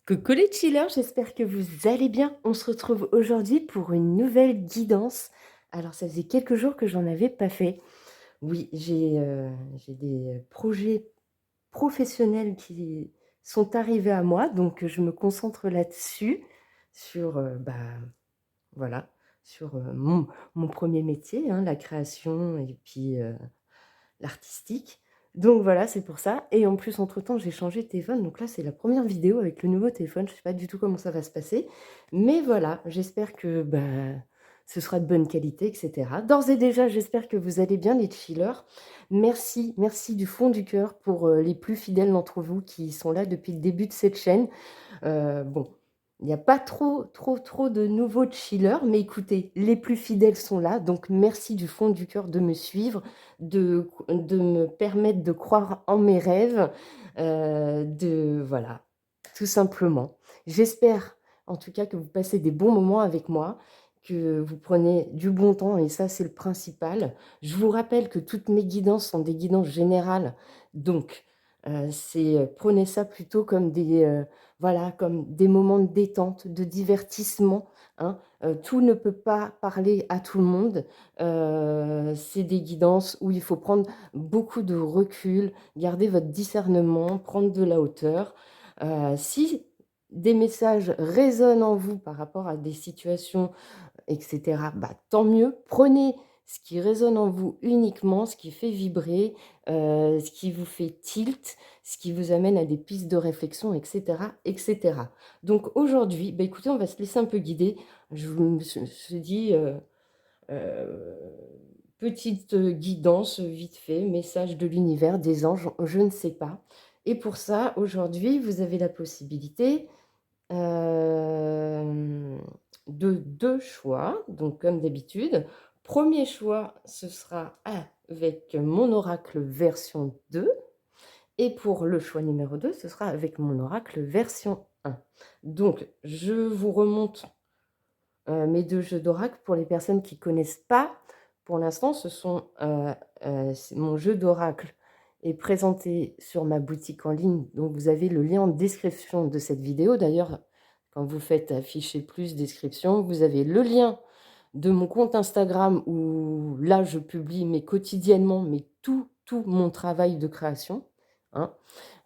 Coucou les chillers, j'espère que vous allez bien. On se retrouve aujourd'hui pour une nouvelle guidance. Alors ça faisait quelques jours que j'en avais pas fait. Oui, j'ai des projets professionnels qui sont arrivés à moi, donc je me concentre là-dessus, sur, voilà, sur, mon 1er métier, hein, la création et puis, l'artistique. Donc voilà, c'est pour ça et en plus, entre-temps, j'ai changé de téléphone, donc là, c'est la première vidéo avec le nouveau téléphone. Je sais pas du tout comment ça va se passer, mais voilà, j'espère que, ce sera de bonne qualité et cetera. D'ores et déjà, j'espère que vous allez bien les chillers. Merci, merci du fond du cœur pour, les plus fidèles d'entre vous qui sont là depuis le début de cette chaîne. Bon, il n'y a pas trop de nouveaux chillers, mais écoutez, les plus fidèles sont là, donc merci du fond du cœur de me suivre, de me permettre de croire en mes rêves, voilà, tout simplement. J'espère, en tout cas, que vous passez des bons moments avec moi, que vous prenez du bon temps et ça, c'est le principal. Je vous rappelle que toutes mes guidances sont des guidances générales, donc prenez ça plutôt comme voilà, comme des moments de détente, de divertissement, hein. Tout ne peut pas parler à tout le monde. C'est des guidances où il faut prendre beaucoup de recul, garder votre discernement, prendre de la hauteur. Si des messages résonnent en vous par rapport à des situations et cetera, tant mieux. Prenez ce qui résonne en vous uniquement, ce qui fait vibrer, ce qui vous fait tilt, ce qui vous amène à des pistes de réflexion et cetera et cetera. Donc aujourd'hui, écoutez, on va se laisser un peu guider. Je me suis dit, heu, petite, guidance vite fait, message de l'univers, des anges, je ne sais pas et pour ça, aujourd'hui, vous avez la possibilité Hem, de 2 choix, donc comme d'habitude. Premier choix, ce sera avec mon oracle version 2 et pour le choix numéro 2, ce sera avec mon oracle version 1. Donc je vous remonte, mes 2 jeux d'oracle pour les personnes qui connaissent pas. Pour l'instant, ce sont, c'est mon jeu d'oracle est présenté sur ma boutique en ligne, donc vous avez le lien en description de cette vidéo. D'ailleurs, quand vous faites afficher plus description, vous avez le lien de mon compte Instagram où là, je publie mais quotidiennement, mais tout mon travail de création, hein.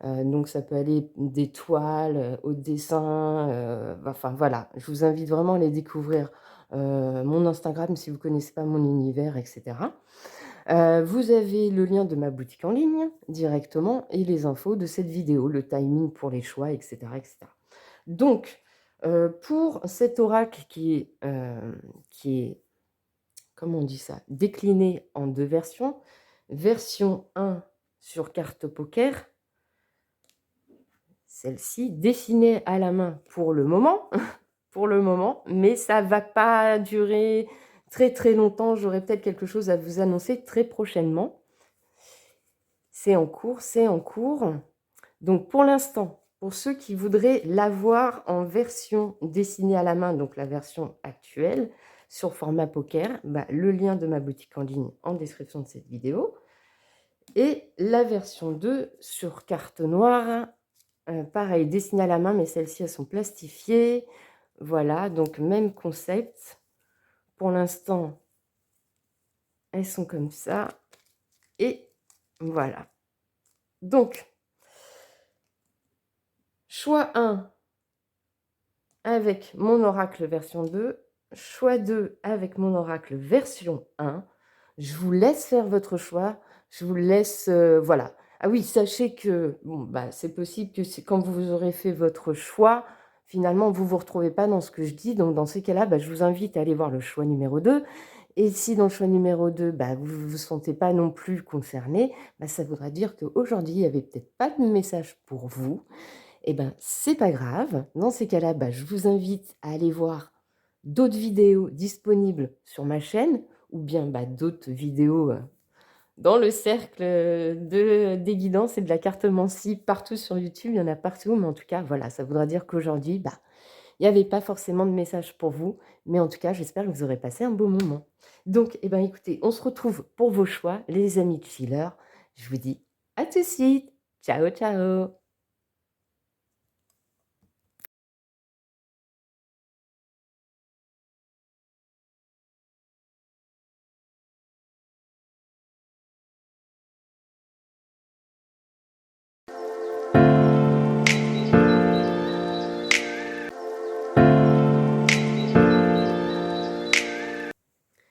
Donc ça peut aller des toiles, au dessin, enfin voilà, je vous invite vraiment à aller découvrir, mon Instagram si vous ne connaissez pas mon univers et cetera. Vous avez le lien de ma boutique en ligne directement et les infos de cette vidéo, le timing pour les choix et cetera et cetera. Donc, pour cet oracle qui est, comment on dit ça? Décliné en 2 versions. Version 1 sur carte poker, celle-ci dessinée à la main pour le moment, pour le moment, mais ça va pas durer très longtemps. J'aurai peut-être quelque chose à vous annoncer très prochainement. C'est en cours, c'est en cours. Donc pour l'instant, pour ceux qui voudraient l'avoir en version dessinée à la main, donc la version actuelle sur format poker, le lien de ma boutique en ligne en description de cette vidéo et la version 2 sur carte noire, pareil dessinée à la main, mais celles-ci elles sont plastifiées. Voilà, donc même concept. Pour l'instant, elles sont comme ça et voilà. Donc choix 1 avec mon oracle version 2, choix 2 avec mon oracle version 1. Je vous laisse faire votre choix, je vous laisse, voilà. Ah oui, sachez que, bon, c'est possible que c'est quand vous aurez fait votre choix, finalement, vous ne vous retrouvez pas dans ce que je dis. Donc dans ces cas-là, je vous invite à aller voir le choix numéro 2 et si dans le choix numéro 2, vous ne vous sentez pas non plus concerné, ça voudra dire qu'aujourd'hui, il y avait peut-être pas de message pour vous. Eh ben, c'est pas grave. Dans ces cas-là, je vous invite à aller voir d'autres vidéos disponibles sur ma chaîne ou bien d'autres vidéos dans le cercle des guidances et de la cartomancie partout sur YouTube. Il y en a partout, mais en tout cas, voilà, ça voudra dire qu'aujourd'hui, il n'y avait pas forcément de message pour vous, mais en tout cas, j'espère que vous aurez passé un beau moment. Donc, eh ben, écoutez, on se retrouve pour vos choix, les amis chillers. Je vous dis à tout de suite. Ciao, ciao.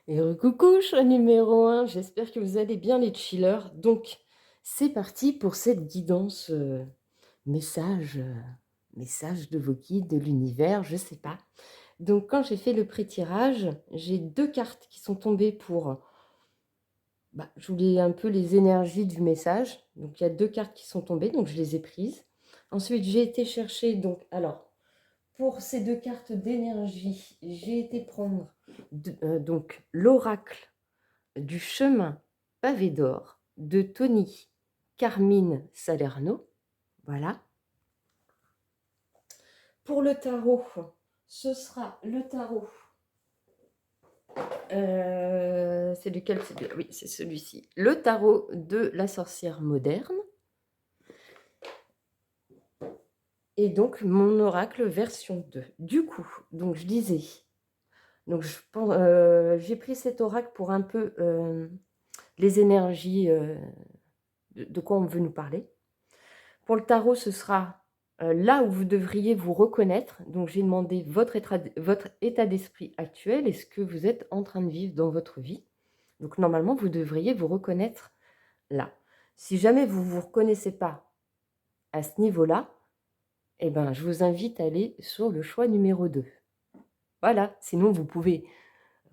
Et recoucou, choix numéro un, j'espère que vous allez bien les chillers. Donc, c'est parti pour cette guidance, message, message de vos guides, de l'univers, je sais pas. Donc quand j'ai fait le pré-tirage, j'ai 2 cartes qui sont tombées pour, bah, je voulais un peu les énergies du message. Donc il y a 2 cartes qui sont tombées, donc je les ai prises. Ensuite, j'ai été chercher donc alors pour ces 2 cartes d'énergie, j'ai été prendre donc l'oracle du chemin pavé d'or de Tony Carmine Salerno. Voilà. Pour le tarot, ce sera le tarot. C'est lequel? Oui, c'est celui-ci. Le tarot de la sorcière moderne. Et donc, mon oracle version 2. Du coup, donc je disais, donc j'ai pris cet oracle pour un peu les énergies de quoi on veut nous parler. Pour le tarot, ce sera là où vous devriez vous reconnaître. Donc, j'ai demandé votre état d'esprit actuel et ce que vous êtes en train de vivre dans votre vie. Donc, normalement, vous devriez vous reconnaître là. Si jamais vous ne vous reconnaissez pas à ce niveau-là, eh ben, je vous invite à aller sur le choix numéro 2. Voilà, sinon vous pouvez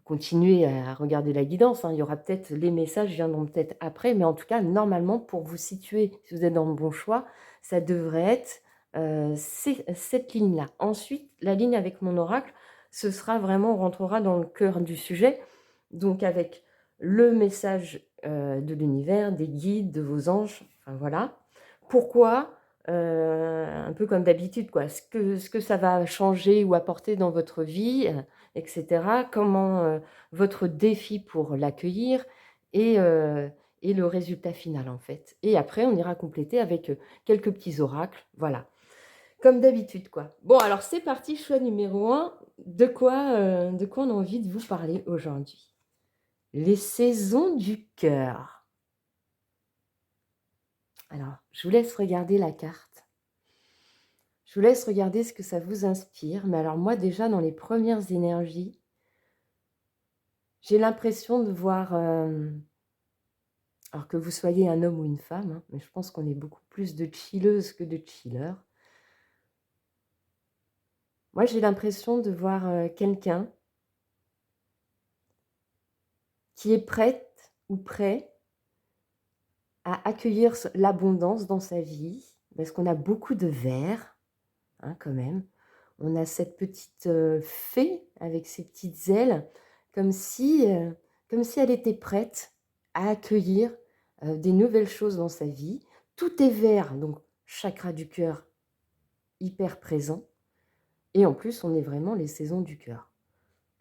continuer à regarder la guidance. Il y aura peut-être, les messages viendront peut-être après, mais en tout cas, normalement, pour vous situer, si vous êtes dans le bon choix, ça devrait être cette ligne-là. Ensuite, la ligne avec mon oracle, ce sera vraiment, on rentrera dans le cœur du sujet, donc avec le message de l'univers, des guides, de vos anges, enfin voilà. Pourquoi un peu comme d'habitude, quoi. Ce que ça va changer ou apporter dans votre vie, etc. Comment votre défi pour l'accueillir et le résultat final, en fait. Et après, on ira compléter avec quelques petits oracles. Voilà. Comme d'habitude, quoi. Bon, alors c'est parti, choix numéro 1. De quoi on a envie de vous parler aujourd'hui? Les saisons du cœur. Alors, je vous laisse regarder la carte. Je vous laisse regarder ce que ça vous inspire. Mais alors moi, déjà, dans les premières énergies, j'ai l'impression de voir, alors que vous soyez un homme ou une femme, mais je pense qu'on est beaucoup plus de chilleuses que de chillers. Moi, j'ai l'impression de voir quelqu'un qui est prête ou prêt à accueillir l'abondance dans sa vie, parce qu'on a beaucoup de verre, quand même. On a cette petite fée avec ses petites ailes, comme si elle était prête à accueillir des nouvelles choses dans sa vie. Tout est vert, donc chakra du cœur hyper présent. Et en plus, on est vraiment les saisons du cœur.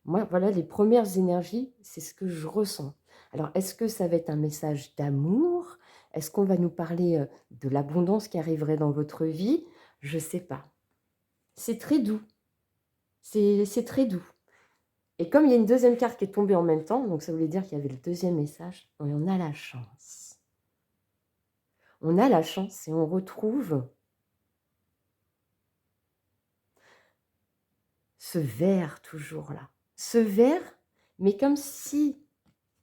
Moi, voilà, les premières énergies, c'est ce que je ressens. Alors, est-ce que ça va être un message d'amour? Est-ce qu'on va nous parler de l'abondance qui arriverait dans votre vie? Je ne sais pas. C'est très doux. C'est très doux. Et comme il y a une deuxième carte qui est tombée en même temps, donc ça voulait dire qu'il y avait le deuxième message, et on a la chance. On a la chance et on retrouve ce vert toujours là. Ce vert, mais comme si,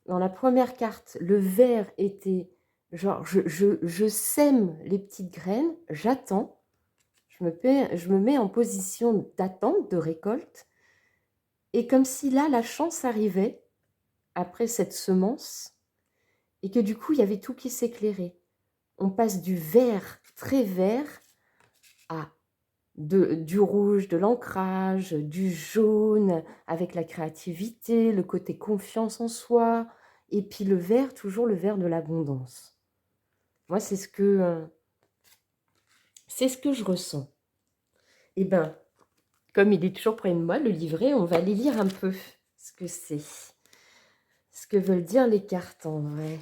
dans la première carte, le vert était genre, je sème les petites graines, j'attends, je me mets en position d'attente, de récolte, et comme si là, la chance arrivait, après cette semence, et que du coup, il y avait tout qui s'éclairait. On passe du vert, très vert, à du rouge, de l'ancrage, du jaune, avec la créativité, le côté confiance en soi, et puis le vert, toujours le vert de l'abondance. Moi, c'est ce que je ressens. Eh bien, comme il est toujours près de moi, le livret, on va aller lire un peu ce que c'est. Ce que veulent dire les cartes en vrai.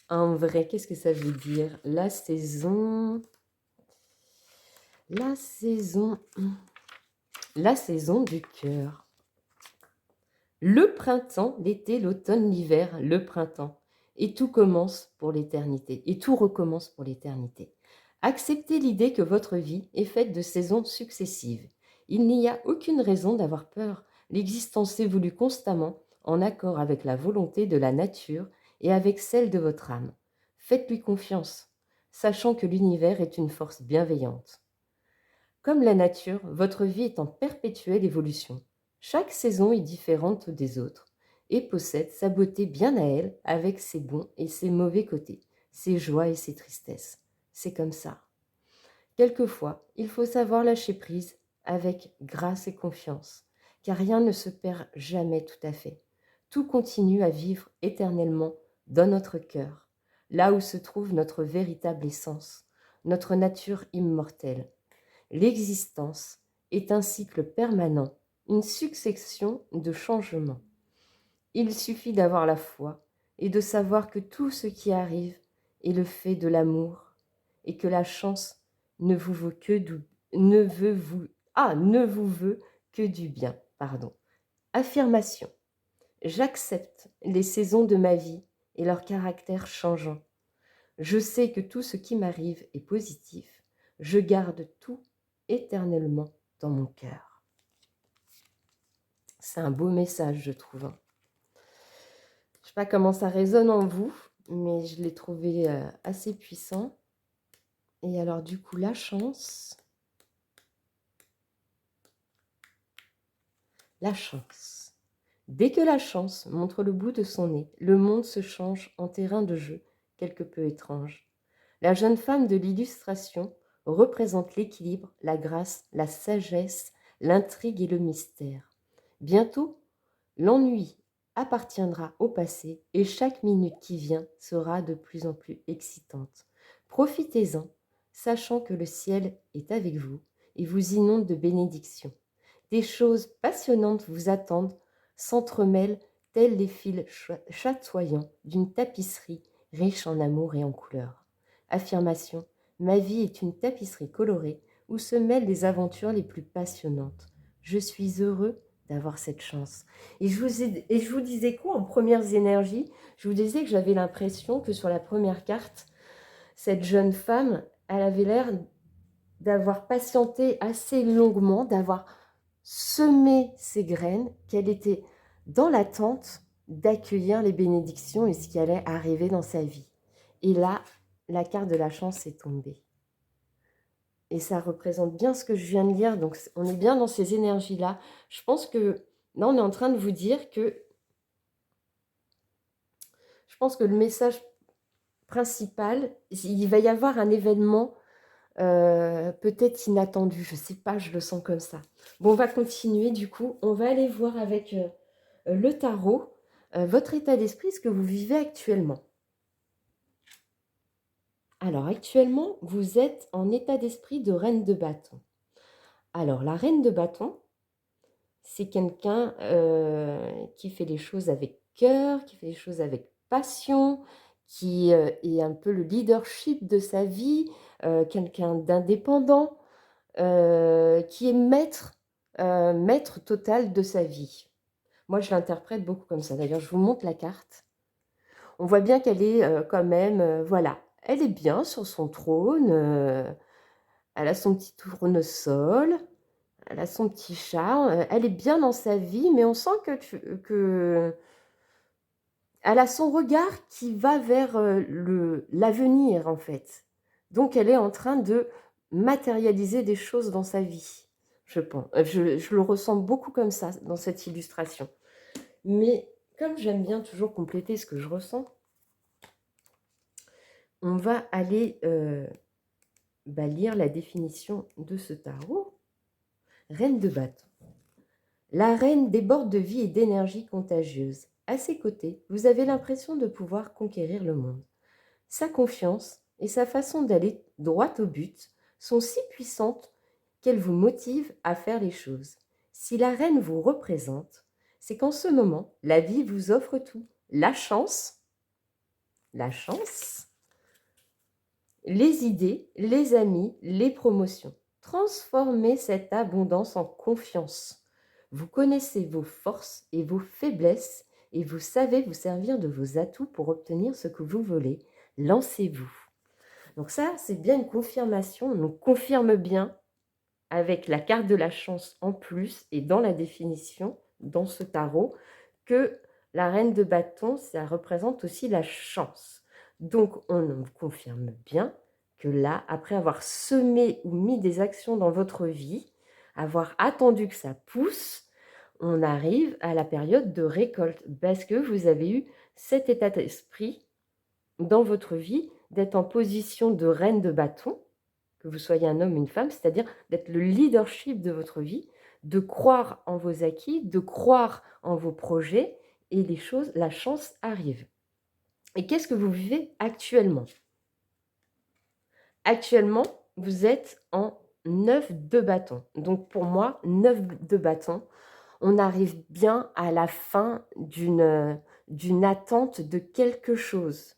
En vrai, qu'est-ce que ça veut dire? La saison du cœur. Le printemps, l'été, l'automne, l'hiver, le printemps. Et tout commence pour l'éternité. Et tout recommence pour l'éternité. Acceptez l'idée que votre vie est faite de saisons successives. Il n'y a aucune raison d'avoir peur. L'existence évolue constamment en accord avec la volonté de la nature et avec celle de votre âme. Faites-lui confiance, sachant que l'univers est une force bienveillante. Comme la nature, votre vie est en perpétuelle évolution. Chaque saison est différente des autres et possède sa beauté bien à elle avec ses bons et ses mauvais côtés, ses joies et ses tristesses. C'est comme ça. Quelquefois, il faut savoir lâcher prise avec grâce et confiance, car rien ne se perd jamais tout à fait. Tout continue à vivre éternellement dans notre cœur, là où se trouve notre véritable essence, notre nature immortelle. L'existence est un cycle permanent, une succession de changements. Il suffit d'avoir la foi et de savoir que tout ce qui arrive est le fait de l'amour et que la chance ne vous veut que ne vous veut que du bien. Pardon. Affirmation. J'accepte les saisons de ma vie et leur caractère changeant. Je sais que tout ce qui m'arrive est positif. Je garde tout éternellement dans mon cœur. C'est un beau message, je trouve. Je ne sais pas comment ça résonne en vous, mais je l'ai trouvé assez puissant. Et alors du coup, la chance. La chance. Dès que la chance montre le bout de son nez, le monde se change en terrain de jeu quelque peu étrange. La jeune femme de l'illustration représente l'équilibre, la grâce, la sagesse, l'intrigue et le mystère. Bientôt, l'ennui appartiendra au passé et chaque minute qui vient sera de plus en plus excitante. Profitez-en, sachant que le ciel est avec vous et vous inonde de bénédictions. Des choses passionnantes vous attendent, s'entremêlent tels les fils chatoyants d'une tapisserie riche en amour et en couleurs. Affirmation, ma vie est une tapisserie colorée où se mêlent les aventures les plus passionnantes. Je suis heureux d'avoir cette chance. Et je vous disais quoi en premières énergies? Je vous disais que j'avais l'impression que sur la première carte, cette jeune femme, elle avait l'air d'avoir patienté assez longuement, d'avoir semé ses graines, qu'elle était dans l'attente d'accueillir les bénédictions et ce qui allait arriver dans sa vie. Et là, la carte de la chance est tombée. Et ça représente bien ce que je viens de lire, donc on est bien dans ces énergies-là. Je pense que là, on est en train de vous dire que je pense que le message principal, il va y avoir un événement peut-être inattendu, je ne sais pas, je le sens comme ça. Bon, on va continuer du coup, on va aller voir avec le tarot votre état d'esprit, ce que vous vivez actuellement. Alors actuellement, vous êtes en état d'esprit de reine de bâton. Alors la reine de bâton, c'est quelqu'un qui fait les choses avec cœur, qui fait les choses avec passion, qui est un peu le leadership de sa vie, quelqu'un d'indépendant, qui est maître total de sa vie. Moi, je l'interprète beaucoup comme ça. D'ailleurs, je vous montre la carte. On voit bien qu'elle est quand même, voilà, elle est bien sur son trône, elle a son petit tournesol, elle a son petit chat, elle est bien dans sa vie, mais on sent que elle a son regard qui va vers l'avenir, en fait. Donc, elle est en train de matérialiser des choses dans sa vie, je pense. Je le ressens beaucoup comme ça dans cette illustration. Mais comme j'aime bien toujours compléter ce que je ressens, on va aller lire la définition de ce tarot. Reine de bâton. La reine déborde de vie et d'énergie contagieuse. À ses côtés, vous avez l'impression de pouvoir conquérir le monde. Sa confiance et sa façon d'aller droit au but sont si puissantes qu'elles vous motivent à faire les choses. Si la reine vous représente, c'est qu'en ce moment, la vie vous offre tout. La chance, les idées, les amis, les promotions. Transformez cette abondance en confiance. Vous connaissez vos forces et vos faiblesses et vous savez vous servir de vos atouts pour obtenir ce que vous voulez. Lancez-vous. Donc ça, c'est bien une confirmation. On nous confirme bien avec la carte de la chance en plus et dans la définition, dans ce tarot, que La reine de bâton, ça représente aussi la chance. Donc, on nous confirme bien que là, après avoir semé ou mis des actions dans votre vie, avoir attendu que ça pousse, on arrive à la période de récolte parce que vous avez eu cet état d'esprit dans votre vie d'être en position de reine de bâton, que vous soyez un homme ou une femme, c'est-à-dire d'être le leadership de votre vie, de croire en vos acquis, de croire en vos projets et les choses, la chance arrive. Et qu'est-ce que vous vivez actuellement? Actuellement, vous êtes en 9 de bâton. Donc pour moi, 9 de bâton, on arrive bien à la fin d'une attente de quelque chose.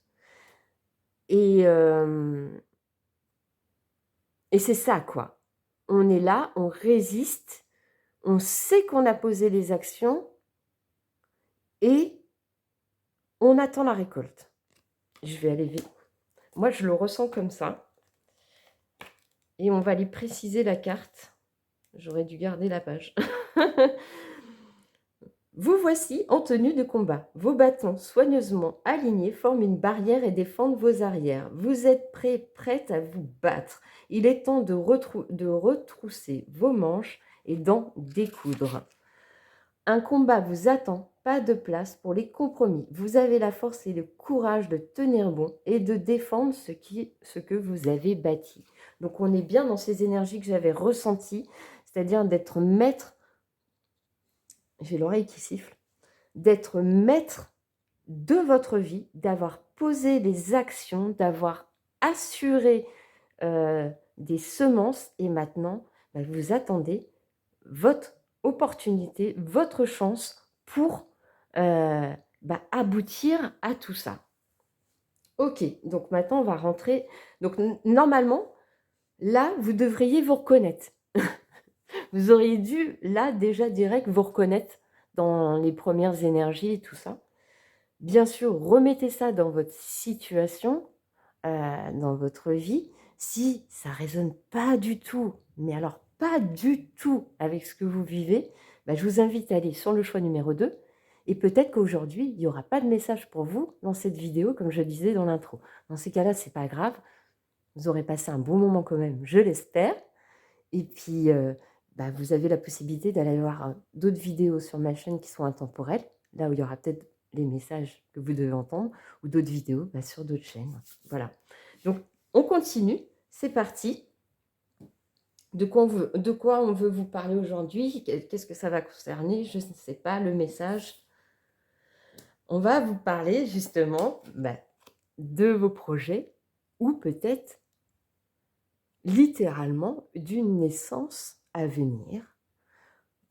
Et c'est ça, quoi. On est là, on résiste, on sait qu'on a posé les actions et on attend la récolte. Je vais aller vite. Moi, je le ressens comme ça. Et on va aller préciser la carte. J'aurais dû garder la page. Vous voici en tenue de combat. Vos bâtons soigneusement alignés forment une barrière et défendent vos arrières. Vous êtes prête à vous battre. Il est temps de retrousser vos manches et d'en découdre. Un combat vous attend, pas de place pour les compromis. Vous avez la force et le courage de tenir bon et de défendre ce que vous avez bâti. Donc on est bien dans ces énergies que j'avais ressenties, c'est-à-dire d'être maître, j'ai l'oreille qui siffle, d'être maître de votre vie, d'avoir posé les actions, d'avoir assuré des semences et maintenant, vous attendez votre opportunité, votre chance pour aboutir à tout ça. Ok, donc maintenant on va rentrer. Donc normalement, là, vous devriez vous reconnaître. Vous auriez dû, là, déjà direct, vous reconnaître dans les premières énergies et tout ça. Bien sûr, remettez ça dans votre situation, dans votre vie. Si ça ne résonne pas du tout, mais alors pas du tout avec ce que vous vivez, je vous invite à aller sur le choix numéro 2. Et peut-être qu'aujourd'hui, il n'y aura pas de message pour vous dans cette vidéo, comme je disais dans l'intro. Dans ces cas-là, ce n'est pas grave. Vous aurez passé un bon moment quand même, je l'espère. Et puis, vous avez la possibilité d'aller voir d'autres vidéos sur ma chaîne qui sont intemporelles, là où il y aura peut-être les messages que vous devez entendre, ou d'autres vidéos sur d'autres chaînes. Voilà. Donc, on continue. C'est parti. De quoi on veut vous parler aujourd'hui? Qu'est-ce que ça va concerner? Je ne sais pas, le message. On va vous parler justement de vos projets ou peut-être littéralement d'une naissance à venir,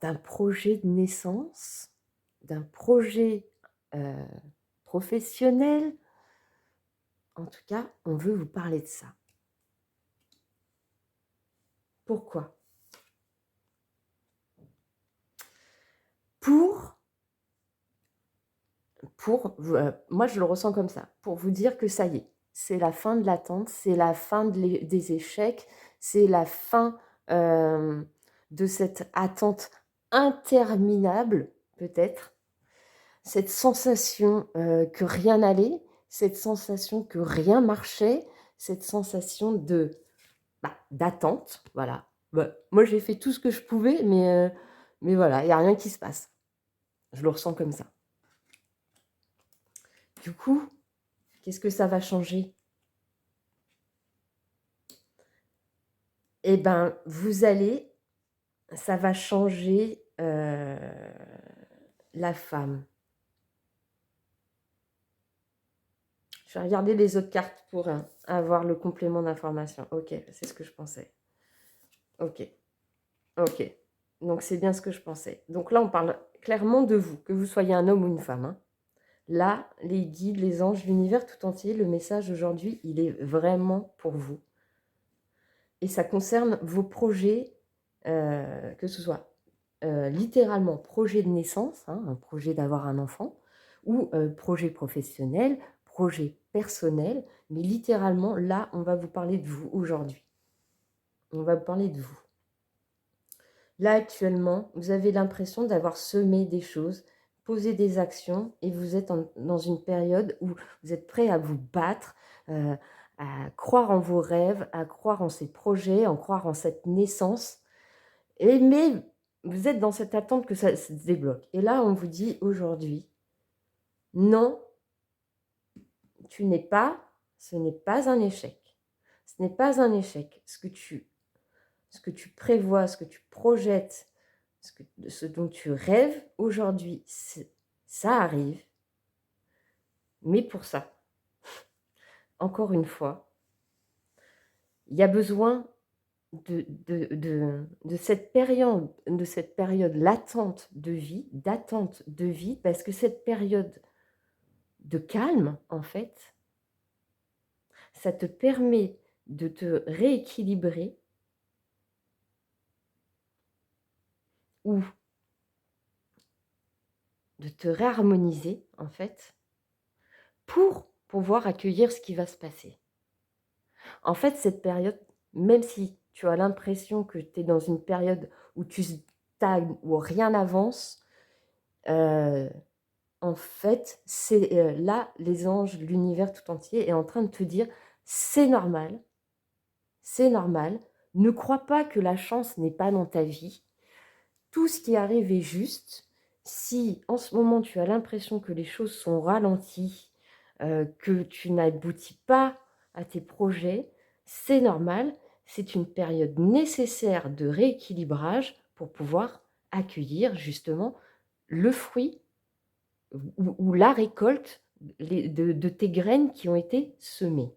d'un projet de naissance, d'un projet professionnel. En tout cas, on veut vous parler de ça. Pourquoi? Moi, je le ressens comme ça, pour vous dire que ça y est, c'est la fin de l'attente, c'est la fin des échecs, c'est la fin de cette attente interminable, peut-être, cette sensation que rien n'allait, cette sensation que rien marchait, cette sensation d'attente, voilà. Moi, j'ai fait tout ce que je pouvais, mais voilà, il n'y a rien qui se passe. Je le ressens comme ça. Du coup, qu'est-ce que ça va changer? Eh bien, ça va changer la femme. Je vais regarder les autres cartes pour avoir le complément d'information. Ok, c'est ce que je pensais. Ok. Donc, c'est bien ce que je pensais. Donc là, on parle clairement de vous, que vous soyez un homme ou une femme. Hein. Là, les guides, les anges, l'univers tout entier, le message aujourd'hui, il est vraiment pour vous. Et ça concerne vos projets, que ce soit littéralement projet de naissance, un projet d'avoir un enfant, ou projet professionnel, projet personnel, mais littéralement, là, on va vous parler de vous aujourd'hui. On va vous parler de vous. Là, actuellement, vous avez l'impression d'avoir semé des choses, poser des actions et vous êtes dans une période où vous êtes prêt à vous battre, à croire en vos rêves, à croire en ces projets, à croire en cette naissance. Mais vous êtes dans cette attente que ça se débloque. Et là, on vous dit aujourd'hui, non, ce n'est pas un échec. Ce n'est pas un échec. Ce que tu prévois, ce que tu projettes, ce dont tu rêves aujourd'hui, ça arrive. Mais pour ça, encore une fois, il y a besoin de cette période latente de vie, d'attente de vie, parce que cette période de calme, en fait, ça te permet de te rééquilibrer ou de te réharmoniser, en fait, pour pouvoir accueillir ce qui va se passer. En fait, cette période, même si tu as l'impression que tu es dans une période où tu stagnes, où rien n'avance, en fait, c'est là, les anges, l'univers tout entier est en train de te dire: «C'est normal, c'est normal. Ne crois pas que la chance n'est pas dans ta vie. Tout ce qui arrive est juste. Si, en ce moment, tu as l'impression que les choses sont ralenties, que tu n'aboutis pas à tes projets, c'est normal. C'est une période nécessaire de rééquilibrage pour pouvoir accueillir justement le fruit ou la récolte de tes graines qui ont été semées».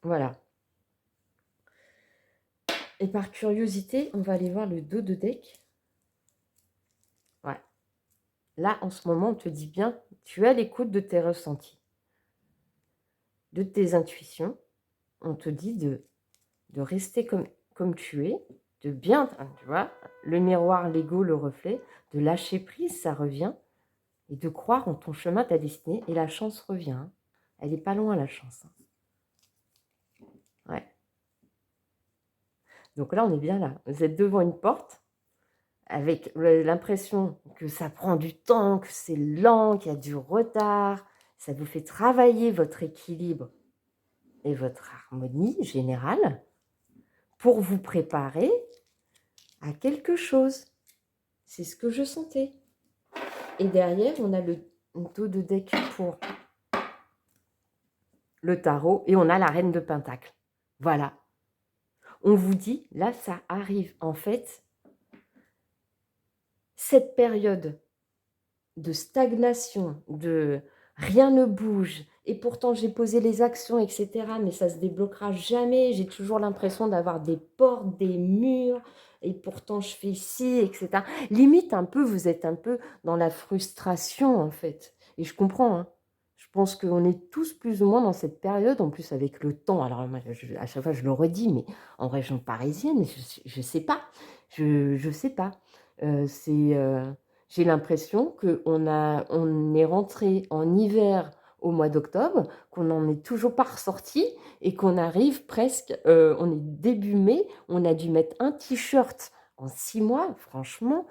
Voilà. Et par curiosité, on va aller voir le dos de deck. Ouais. Là, en ce moment, on te dit bien, tu es à l'écoute de tes ressentis, de tes intuitions. On te dit de rester comme tu es, de bien, tu vois, le miroir, l'ego, le reflet, de lâcher prise, ça revient, et de croire en ton chemin, ta destinée, et la chance revient. Hein. Elle n'est pas loin, la chance. Hein. Ouais. Donc là, on est bien là. Vous êtes devant une porte, avec l'impression que ça prend du temps, que c'est lent, qu'il y a du retard. Ça vous fait travailler votre équilibre et votre harmonie générale pour vous préparer à quelque chose. C'est ce que je sentais. Et derrière, on a le dos de deck pour le tarot et on a la reine de Pentacle. Voilà. On vous dit, là, ça arrive. En fait, cette période de stagnation, de rien ne bouge, et pourtant j'ai posé les actions, etc., mais ça se débloquera jamais, j'ai toujours l'impression d'avoir des portes, des murs, et pourtant je fais ci, etc. Limite un peu, vous êtes un peu dans la frustration, en fait. Et je comprends, hein. Je pense qu'on est tous plus ou moins dans cette période, en plus avec le temps. Alors moi, à chaque fois je le redis, mais en région parisienne, je sais pas. Je sais pas. J'ai l'impression on est rentré en hiver au mois d'octobre, qu'on n'en est toujours pas ressorti et qu'on arrive presque, on est début mai, on a dû mettre un t-shirt en 6 mois. Franchement,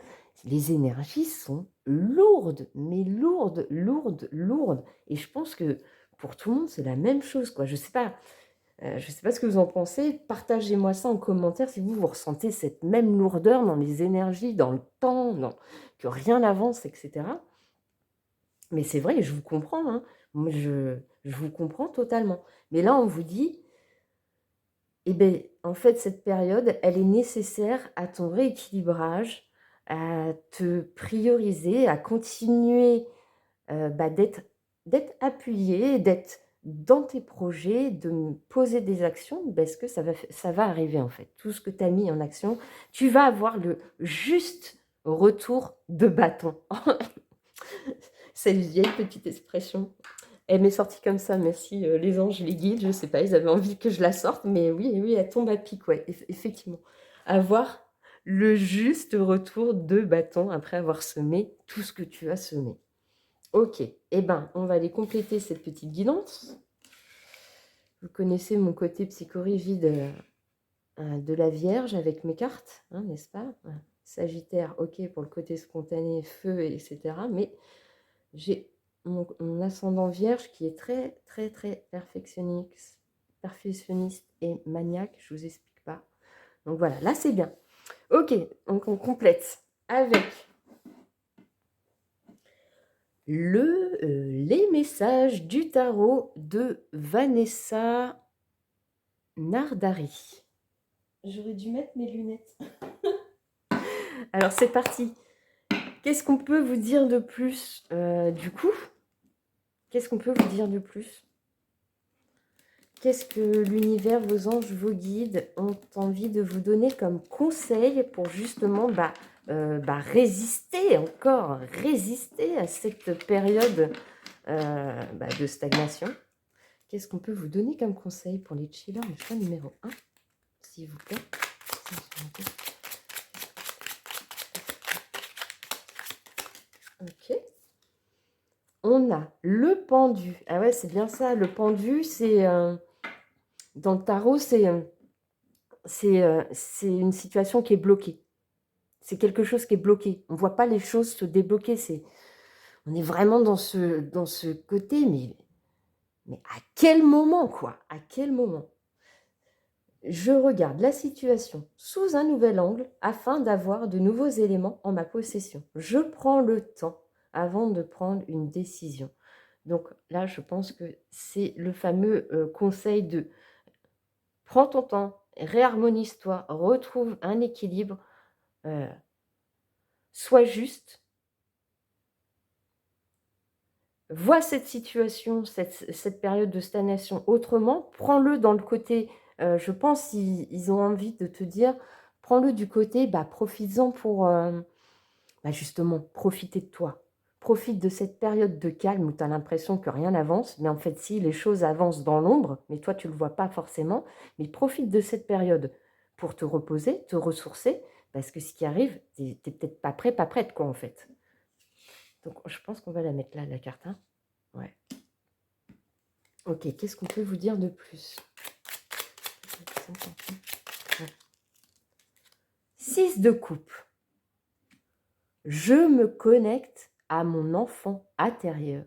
les énergies sont lourdes, mais lourdes, lourdes, lourdes. Et je pense que pour tout le monde, c'est la même chose, quoi. Je sais pas. Je ne sais pas ce que vous en pensez. Partagez-moi ça en commentaire si vous ressentez cette même lourdeur dans les énergies, dans le temps, que rien n'avance, etc. Mais c'est vrai, je vous comprends. Hein. Moi, je vous comprends totalement. Mais là, on vous dit, eh bien, en fait, cette période, elle est nécessaire à ton rééquilibrage, à te prioriser, à continuer d'être appuyé, d'être dans tes projets, de poser des actions, parce que ça va arriver en fait. Tout ce que tu as mis en action, tu vas avoir le juste retour de bâton. Cette vieille petite expression. Elle m'est sortie comme ça, merci les anges, les guides, je ne sais pas, ils avaient envie que je la sorte, mais oui, oui, elle tombe à pic, ouais, effectivement. Avoir le juste retour de bâton après avoir semé tout ce que tu as semé. Ok, eh ben, on va aller compléter cette petite guidance. Vous connaissez mon côté psychorigide de la Vierge avec mes cartes, hein, n'est-ce pas? Sagittaire, ok, pour le côté spontané, feu, etc. Mais j'ai mon ascendant Vierge qui est très, très, très perfectionniste et maniaque. Je vous explique pas. Donc voilà, là c'est bien. Ok, donc on complète avec les messages du tarot de Vanessa Nardari. J'aurais dû mettre mes lunettes. Alors c'est parti. Qu'est-ce qu'on peut vous dire de plus du coup? Qu'est-ce qu'on peut vous dire de plus? Qu'est-ce que l'univers, vos anges, vos guides ont envie de vous donner comme conseil pour justement résister à cette période de stagnation? Qu'est-ce qu'on peut vous donner comme conseil pour les chillers, le choix numéro 1, s'il vous plaît? Ok. On a le pendu. Ah ouais, c'est bien ça. Le pendu, c'est... dans le tarot, c'est une situation qui est bloquée. C'est quelque chose qui est bloqué. On ne voit pas les choses se débloquer. On est vraiment dans ce côté, mais à quel moment, quoi? À quel moment? Je regarde la situation sous un nouvel angle afin d'avoir de nouveaux éléments en ma possession. Je prends le temps avant de prendre une décision. Donc là, je pense que c'est le fameux conseil de prends ton temps, réharmonise-toi, retrouve un équilibre, sois juste, vois cette situation, cette période de stagnation autrement, prends-le dans le côté, je pense ils ont envie de te dire, prends-le du côté, profites-en pour justement profiter de toi. Profite de cette période de calme où tu as l'impression que rien n'avance, mais en fait si, les choses avancent dans l'ombre, mais toi tu ne le vois pas forcément, mais profite de cette période pour te reposer, te ressourcer, parce que ce qui arrive, tu n'es peut-être pas prêt, pas prête quoi en fait. Donc je pense qu'on va la mettre là, la carte, hein. Ouais. Ok, qu'est-ce qu'on peut vous dire de plus? 6 de coupe. Je me connecte à mon enfant intérieur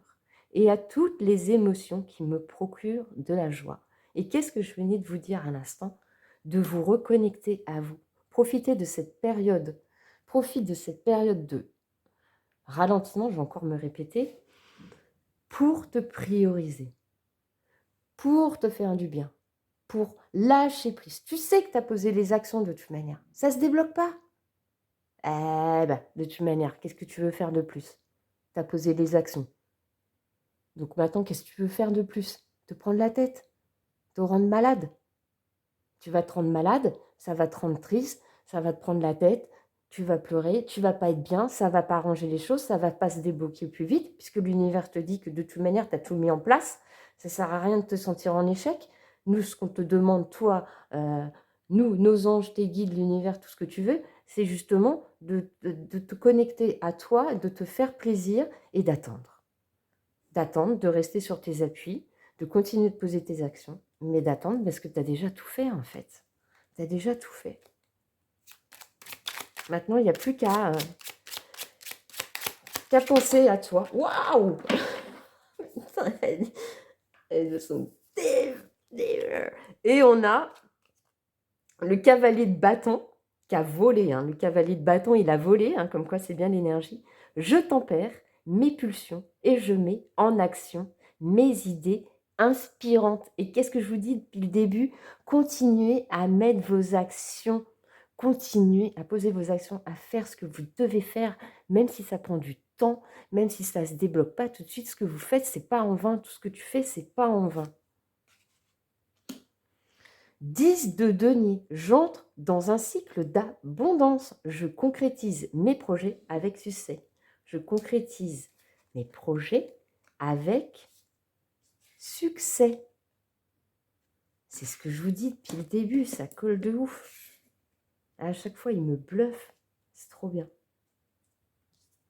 et à toutes les émotions qui me procurent de la joie. Et qu'est-ce que je venais de vous dire à l'instant? De vous reconnecter à vous. Profitez de cette période. Profite de cette période de ralentissement, je vais encore me répéter, pour te prioriser, pour te faire du bien, pour lâcher prise. Tu sais que tu as posé les actions de toute manière. Ça ne se débloque pas. De toute manière, qu'est-ce que tu veux faire de plus? Tu as posé les actions. Donc maintenant, qu'est-ce que tu veux faire de plus? Te prendre la tête? Te rendre malade? Tu vas te rendre malade, ça va te rendre triste, ça va te prendre la tête, tu vas pleurer, tu vas pas être bien, ça va pas arranger les choses, ça va pas se débloquer plus vite, puisque l'univers te dit que de toute manière, tu as tout mis en place. Ça sert à rien de te sentir en échec. Nous, ce qu'on te demande, toi, nous, nos anges, tes guides, l'univers, tout ce que tu veux, c'est justement de te connecter à toi, de te faire plaisir et d'attendre. D'attendre, de rester sur tes appuis, de continuer de poser tes actions, mais d'attendre parce que tu as déjà tout fait en fait. Tu as déjà tout fait. Maintenant, il n'y a plus qu'à penser à toi. Waouh! Elles sont et on a le cavalier de bâton qui a volé. Le cavalier de bâton, il a volé, comme quoi c'est bien l'énergie. Je tempère mes pulsions et je mets en action mes idées inspirantes. Et qu'est-ce que je vous dis depuis le début? Continuez à mettre vos actions, continuez à poser vos actions, à faire ce que vous devez faire, même si ça prend du temps, même si ça ne se débloque pas tout de suite. Ce que vous faites, c'est pas en vain. Tout ce que tu fais, c'est pas en vain. 10 de denier, j'entre dans un cycle d'abondance. Je concrétise mes projets avec succès. Je concrétise mes projets avec succès. C'est ce que je vous dis depuis le début, ça colle de ouf. À chaque fois, il me bluffe. C'est trop bien.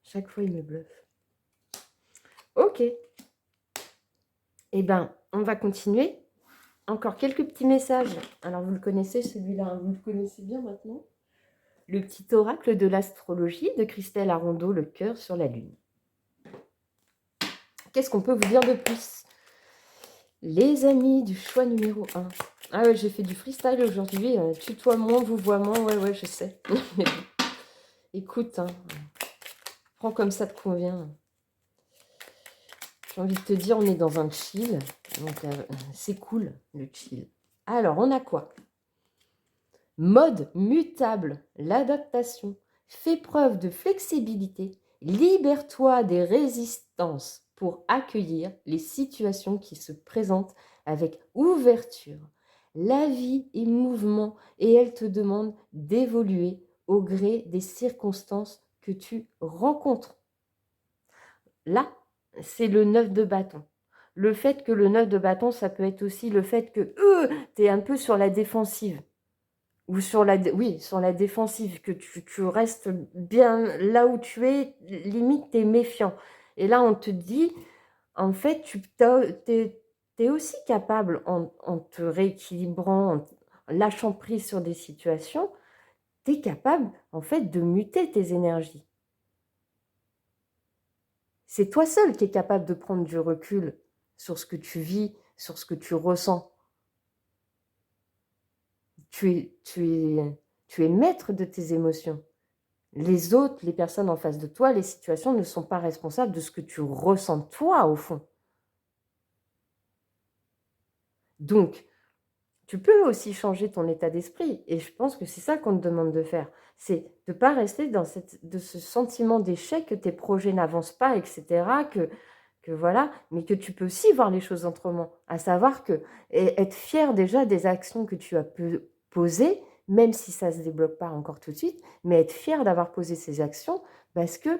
Chaque fois, il me bluffe. Ok. Eh bien, on va continuer. Encore quelques petits messages. Alors, vous le connaissez, celui-là, vous le connaissez bien maintenant. le petit oracle de l'astrologie de Christelle Arondeau, le cœur sur la lune. Qu'est-ce qu'on peut vous dire de plus? Les amis du choix numéro 1. Ah ouais, j'ai fait du freestyle aujourd'hui. Tutoiement, vouvoiement, ouais, je sais. Mais bon, écoute, hein, prends comme ça te convient. J'ai envie de te dire, on est dans un chill. Donc, c'est cool, le chill. Alors, on a quoi? Mode mutable, l'adaptation. Fais preuve de flexibilité. Libère-toi des résistances pour accueillir les situations qui se présentent avec ouverture. La vie est mouvement et elle te demande d'évoluer au gré des circonstances que tu rencontres. Là, c'est le 9 de bâton. Le fait que le 9 de bâton, ça peut être aussi le fait que tu es un peu sur la défensive. Ou sur la défensive, que tu restes bien là où tu es, limite tu es méfiant. Et là, on te dit, en fait, tu es aussi capable, en te rééquilibrant, en lâchant prise sur des situations, tu es capable, en fait, de muter tes énergies. C'est toi seul qui es capable de prendre du recul sur ce que tu vis, sur ce que tu ressens. Tu es maître de tes émotions. Les autres, les personnes en face de toi, les situations ne sont pas responsables de ce que tu ressens toi, au fond. Donc, tu peux aussi changer ton état d'esprit. Et je pense que c'est ça qu'on te demande de faire. C'est de ne pas rester dans ce sentiment d'échec, que tes projets n'avancent pas, etc. Que voilà, mais que tu peux aussi voir les choses autrement. À savoir que être fier déjà des actions que tu as posées, même si ça ne se débloque pas encore tout de suite, mais être fier d'avoir posé ces actions parce que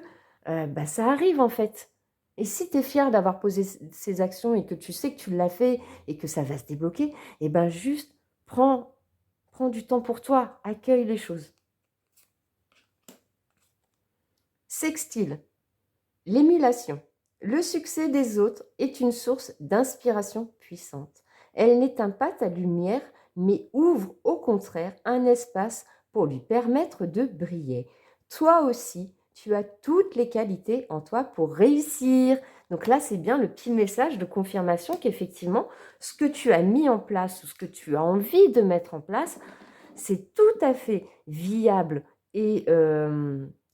ça arrive en fait. Et si tu es fier d'avoir posé ces actions et que tu sais que tu l'as fait et que ça va se débloquer, et ben juste prends du temps pour toi, accueille les choses. Sextile, l'émulation. Le succès des autres est une source d'inspiration puissante. Elle n'éteint pas ta lumière, mais ouvre au contraire un espace pour lui permettre de briller. Toi aussi, tu as toutes les qualités en toi pour réussir. Donc là, c'est bien le petit message de confirmation qu'effectivement, ce que tu as mis en place ou ce que tu as envie de mettre en place, c'est tout à fait viable et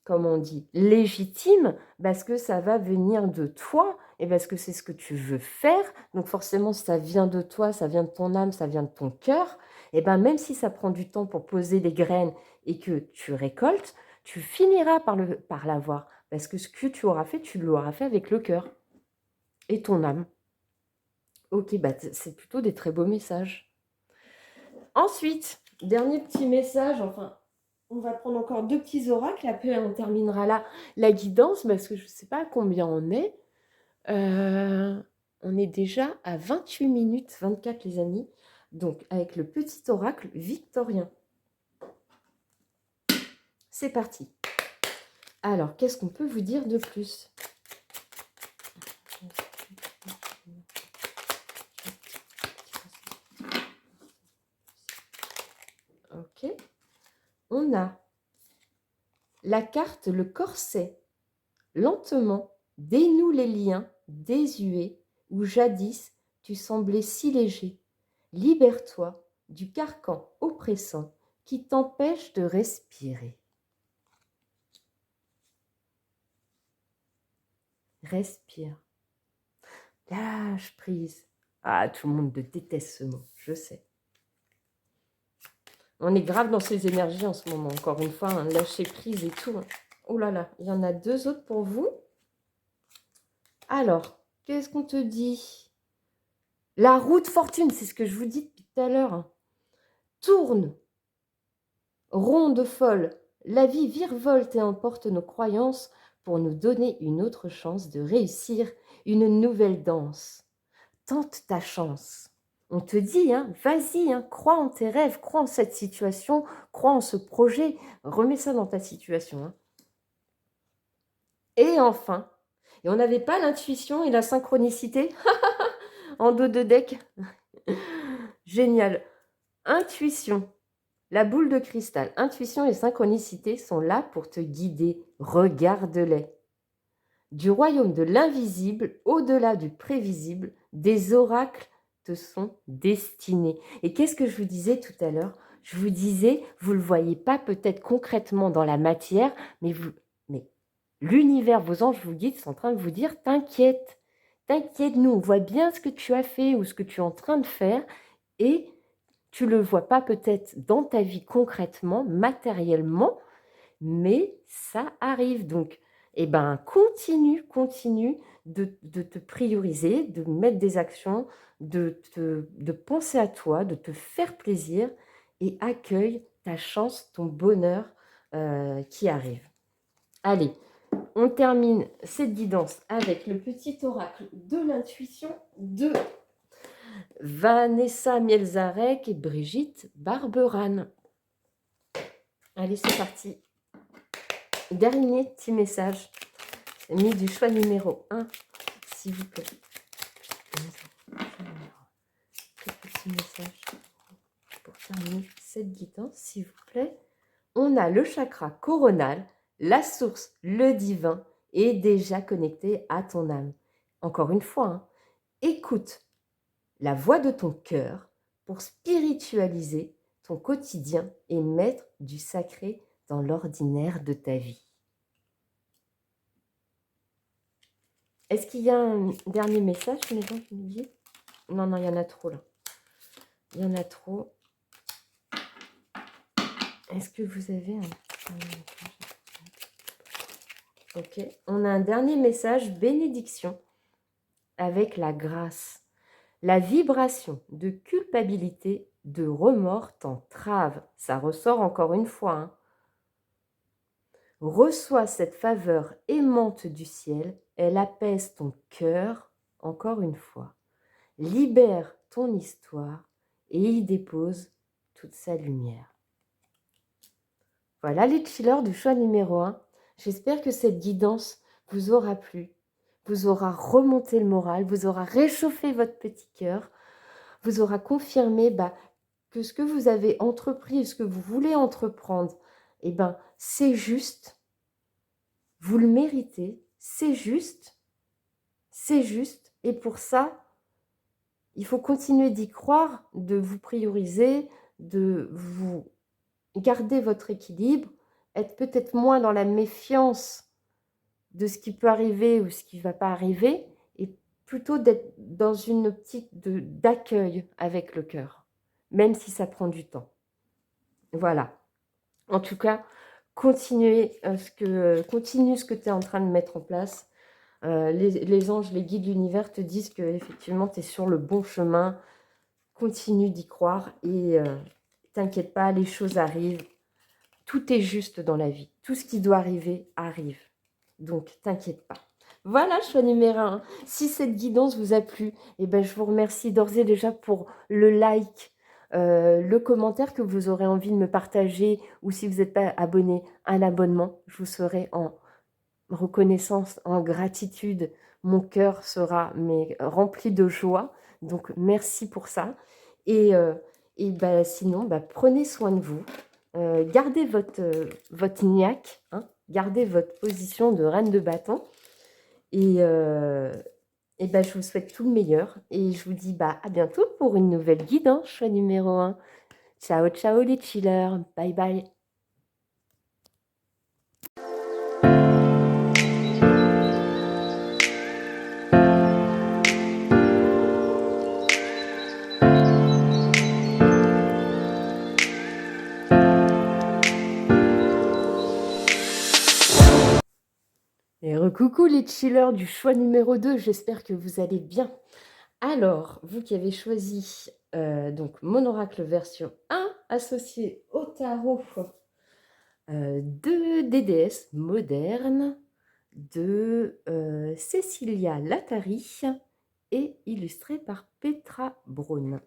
comme on dit, légitime, parce que ça va venir de toi et parce que c'est ce que tu veux faire. Donc forcément, si ça vient de toi, ça vient de ton âme, ça vient de ton cœur, et ben même si ça prend du temps pour poser les graines et que tu récoltes, tu finiras par l'avoir. Parce que ce que tu auras fait, tu l'auras fait avec le cœur et ton âme. Ok, bah c'est plutôt des très beaux messages. Ensuite, dernier petit message, enfin, on va prendre encore 2 petits oracles, après on terminera là la guidance, parce que je ne sais pas à combien on est. On est déjà à 28 minutes 24 les amis, donc avec le petit oracle victorien. C'est parti. Alors, qu'est-ce qu'on peut vous dire de plus? Ok. On a la carte, le corset. Lentement, dénoue les liens désuets où jadis tu semblais si léger. Libère-toi du carcan oppressant qui t'empêche de respirer. Respire. Lâche prise. Ah, tout le monde déteste ce mot, je sais. On est grave dans ces énergies en ce moment, encore une fois, hein, lâcher prise et tout. Oh là là, il y en a 2 autres pour vous. Alors, qu'est-ce qu'on te dit? La roue de fortune, c'est ce que je vous dis depuis tout à l'heure. Tourne, ronde folle, la vie virevolte et emporte nos croyances pour nous donner une autre chance de réussir une nouvelle danse. Tente ta chance. On te dit, hein, vas-y, hein, crois en tes rêves, crois en cette situation, crois en ce projet, remets ça dans ta situation. Hein. Et enfin, et on n'avait pas l'intuition et la synchronicité en dos de deck. Génial. Intuition. La boule de cristal, intuition et synchronicité sont là pour te guider. Regarde-les. Du royaume de l'invisible, au-delà du prévisible, des oracles te sont destinés. Et qu'est-ce que je vous disais tout à l'heure? Je vous disais, vous ne le voyez pas peut-être concrètement dans la matière, mais l'univers, vos anges, vos guides sont en train de vous dire, t'inquiète, t'inquiète, nous, on voit bien ce que tu as fait ou ce que tu es en train de faire, et tu ne le vois pas peut-être dans ta vie concrètement, matériellement, mais ça arrive. Donc, eh ben, continue de te prioriser, de mettre des actions, de penser à toi, de te faire plaisir et accueille ta chance, ton bonheur qui arrive. Allez, on termine cette guidance avec le petit oracle de l'intuition de Vanessa Mielzarek et Brigitte Barberane. Allez, c'est parti. Dernier petit message, mis du choix numéro 1, s'il vous plaît. Petit message pour terminer cette guidance, s'il vous plaît. On a le chakra coronal, la source, le divin, est déjà connecté à ton âme. Encore une fois, hein, écoute la voix de ton cœur pour spiritualiser ton quotidien et mettre du sacré dans l'ordinaire de ta vie. Est-ce qu'il y a un dernier message, les gens qui nous disent? Non, il y en a trop là. Il y en a trop. Est-ce que vous avez un... Ok. On a un dernier message, bénédiction, avec la grâce. La vibration de culpabilité, de remords t'entrave. Ça ressort encore une fois. Hein. Reçois cette faveur aimante du ciel. Elle apaise ton cœur, encore une fois. Libère ton histoire et y dépose toute sa lumière. Voilà les chillers du choix numéro 1. J'espère que cette guidance vous aura plu, vous aura remonté le moral, vous aura réchauffé votre petit cœur, vous aura confirmé que ce que vous avez entrepris, ce que vous voulez entreprendre, c'est juste, vous le méritez, c'est juste, et pour ça, il faut continuer d'y croire, de vous prioriser, de vous garder votre équilibre, être peut-être moins dans la méfiance de ce qui peut arriver ou ce qui ne va pas arriver, et plutôt d'être dans une optique d'accueil avec le cœur, même si ça prend du temps. Voilà. En tout cas, continue ce que tu es en train de mettre en place. Les anges, les guides de l'univers te disent que effectivement tu es sur le bon chemin. Continue d'y croire et t'inquiète pas, les choses arrivent. Tout est juste dans la vie. Tout ce qui doit arriver, arrive. Donc, t'inquiète pas. Voilà, choix numéro 1. Si cette guidance vous a plu, je vous remercie d'ores et déjà pour le like, le commentaire que vous aurez envie de me partager, ou si vous n'êtes pas abonné, un abonnement. Je vous serai en reconnaissance, en gratitude. Mon cœur sera rempli de joie. Donc, merci pour ça. Et sinon, prenez soin de vous. Gardez votre niaque, hein, gardez votre position de reine de bâton. Et je vous souhaite tout le meilleur. Et je vous dis à bientôt pour une nouvelle guide, hein, choix numéro 1. Ciao, ciao les chillers. Bye bye. Et recoucou les chillers du choix numéro 2, j'espère que vous allez bien. Alors, vous qui avez choisi donc mon oracle version 1 associé au tarot de déesses modernes de Cecilia Latari et illustré par Petra Braun.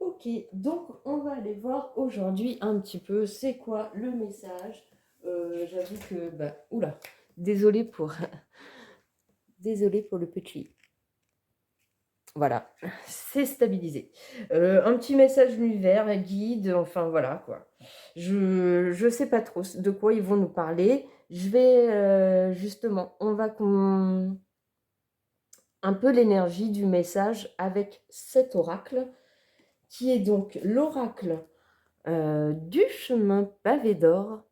Ok, donc on va aller voir aujourd'hui un petit peu c'est quoi le message. J'avoue que, oula, désolée pour le petit. Voilà, c'est stabilisé. Un petit message de l'univers, guide, enfin voilà quoi. Je sais pas trop de quoi ils vont nous parler. Je vais, justement, on va un peu l'énergie du message avec cet oracle, qui est donc l'oracle du chemin pavé d'or.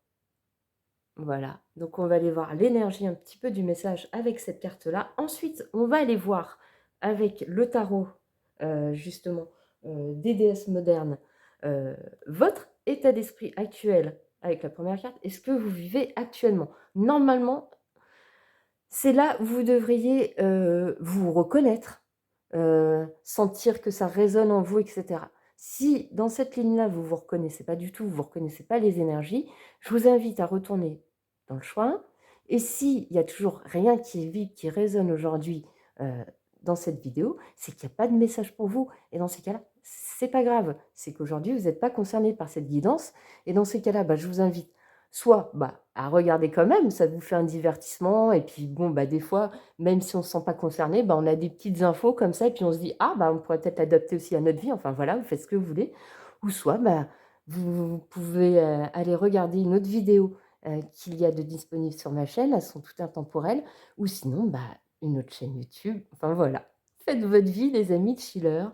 Voilà, donc on va aller voir l'énergie un petit peu du message avec cette carte-là. Ensuite, on va aller voir avec le tarot, justement, des déesses modernes, votre état d'esprit actuel avec la première carte et ce que vous vivez actuellement. Normalement, c'est là où vous devriez vous reconnaître, sentir que ça résonne en vous, etc. Si dans cette ligne-là, vous ne vous reconnaissez pas du tout, vous ne reconnaissez pas les énergies, je vous invite à retourner dans le choix. Et s'il n'y a toujours rien qui est vibre, qui résonne aujourd'hui dans cette vidéo, c'est qu'il n'y a pas de message pour vous. Et dans ces cas-là, c'est pas grave. C'est qu'aujourd'hui, vous n'êtes pas concerné par cette guidance. Et dans ces cas-là, je vous invite soit à regarder quand même, ça vous fait un divertissement. Et puis bon, des fois, même si on ne se sent pas concerné, on a des petites infos comme ça. Et puis on se dit, ah, on pourrait peut-être l'adapter aussi à notre vie. Enfin voilà, vous faites ce que vous voulez. Ou soit, vous pouvez aller regarder une autre vidéo qu'il y a de disponible sur ma chaîne. Elles sont toutes intemporelles. Ou sinon, une autre chaîne YouTube. Enfin voilà, faites votre vie, les amis de chiller.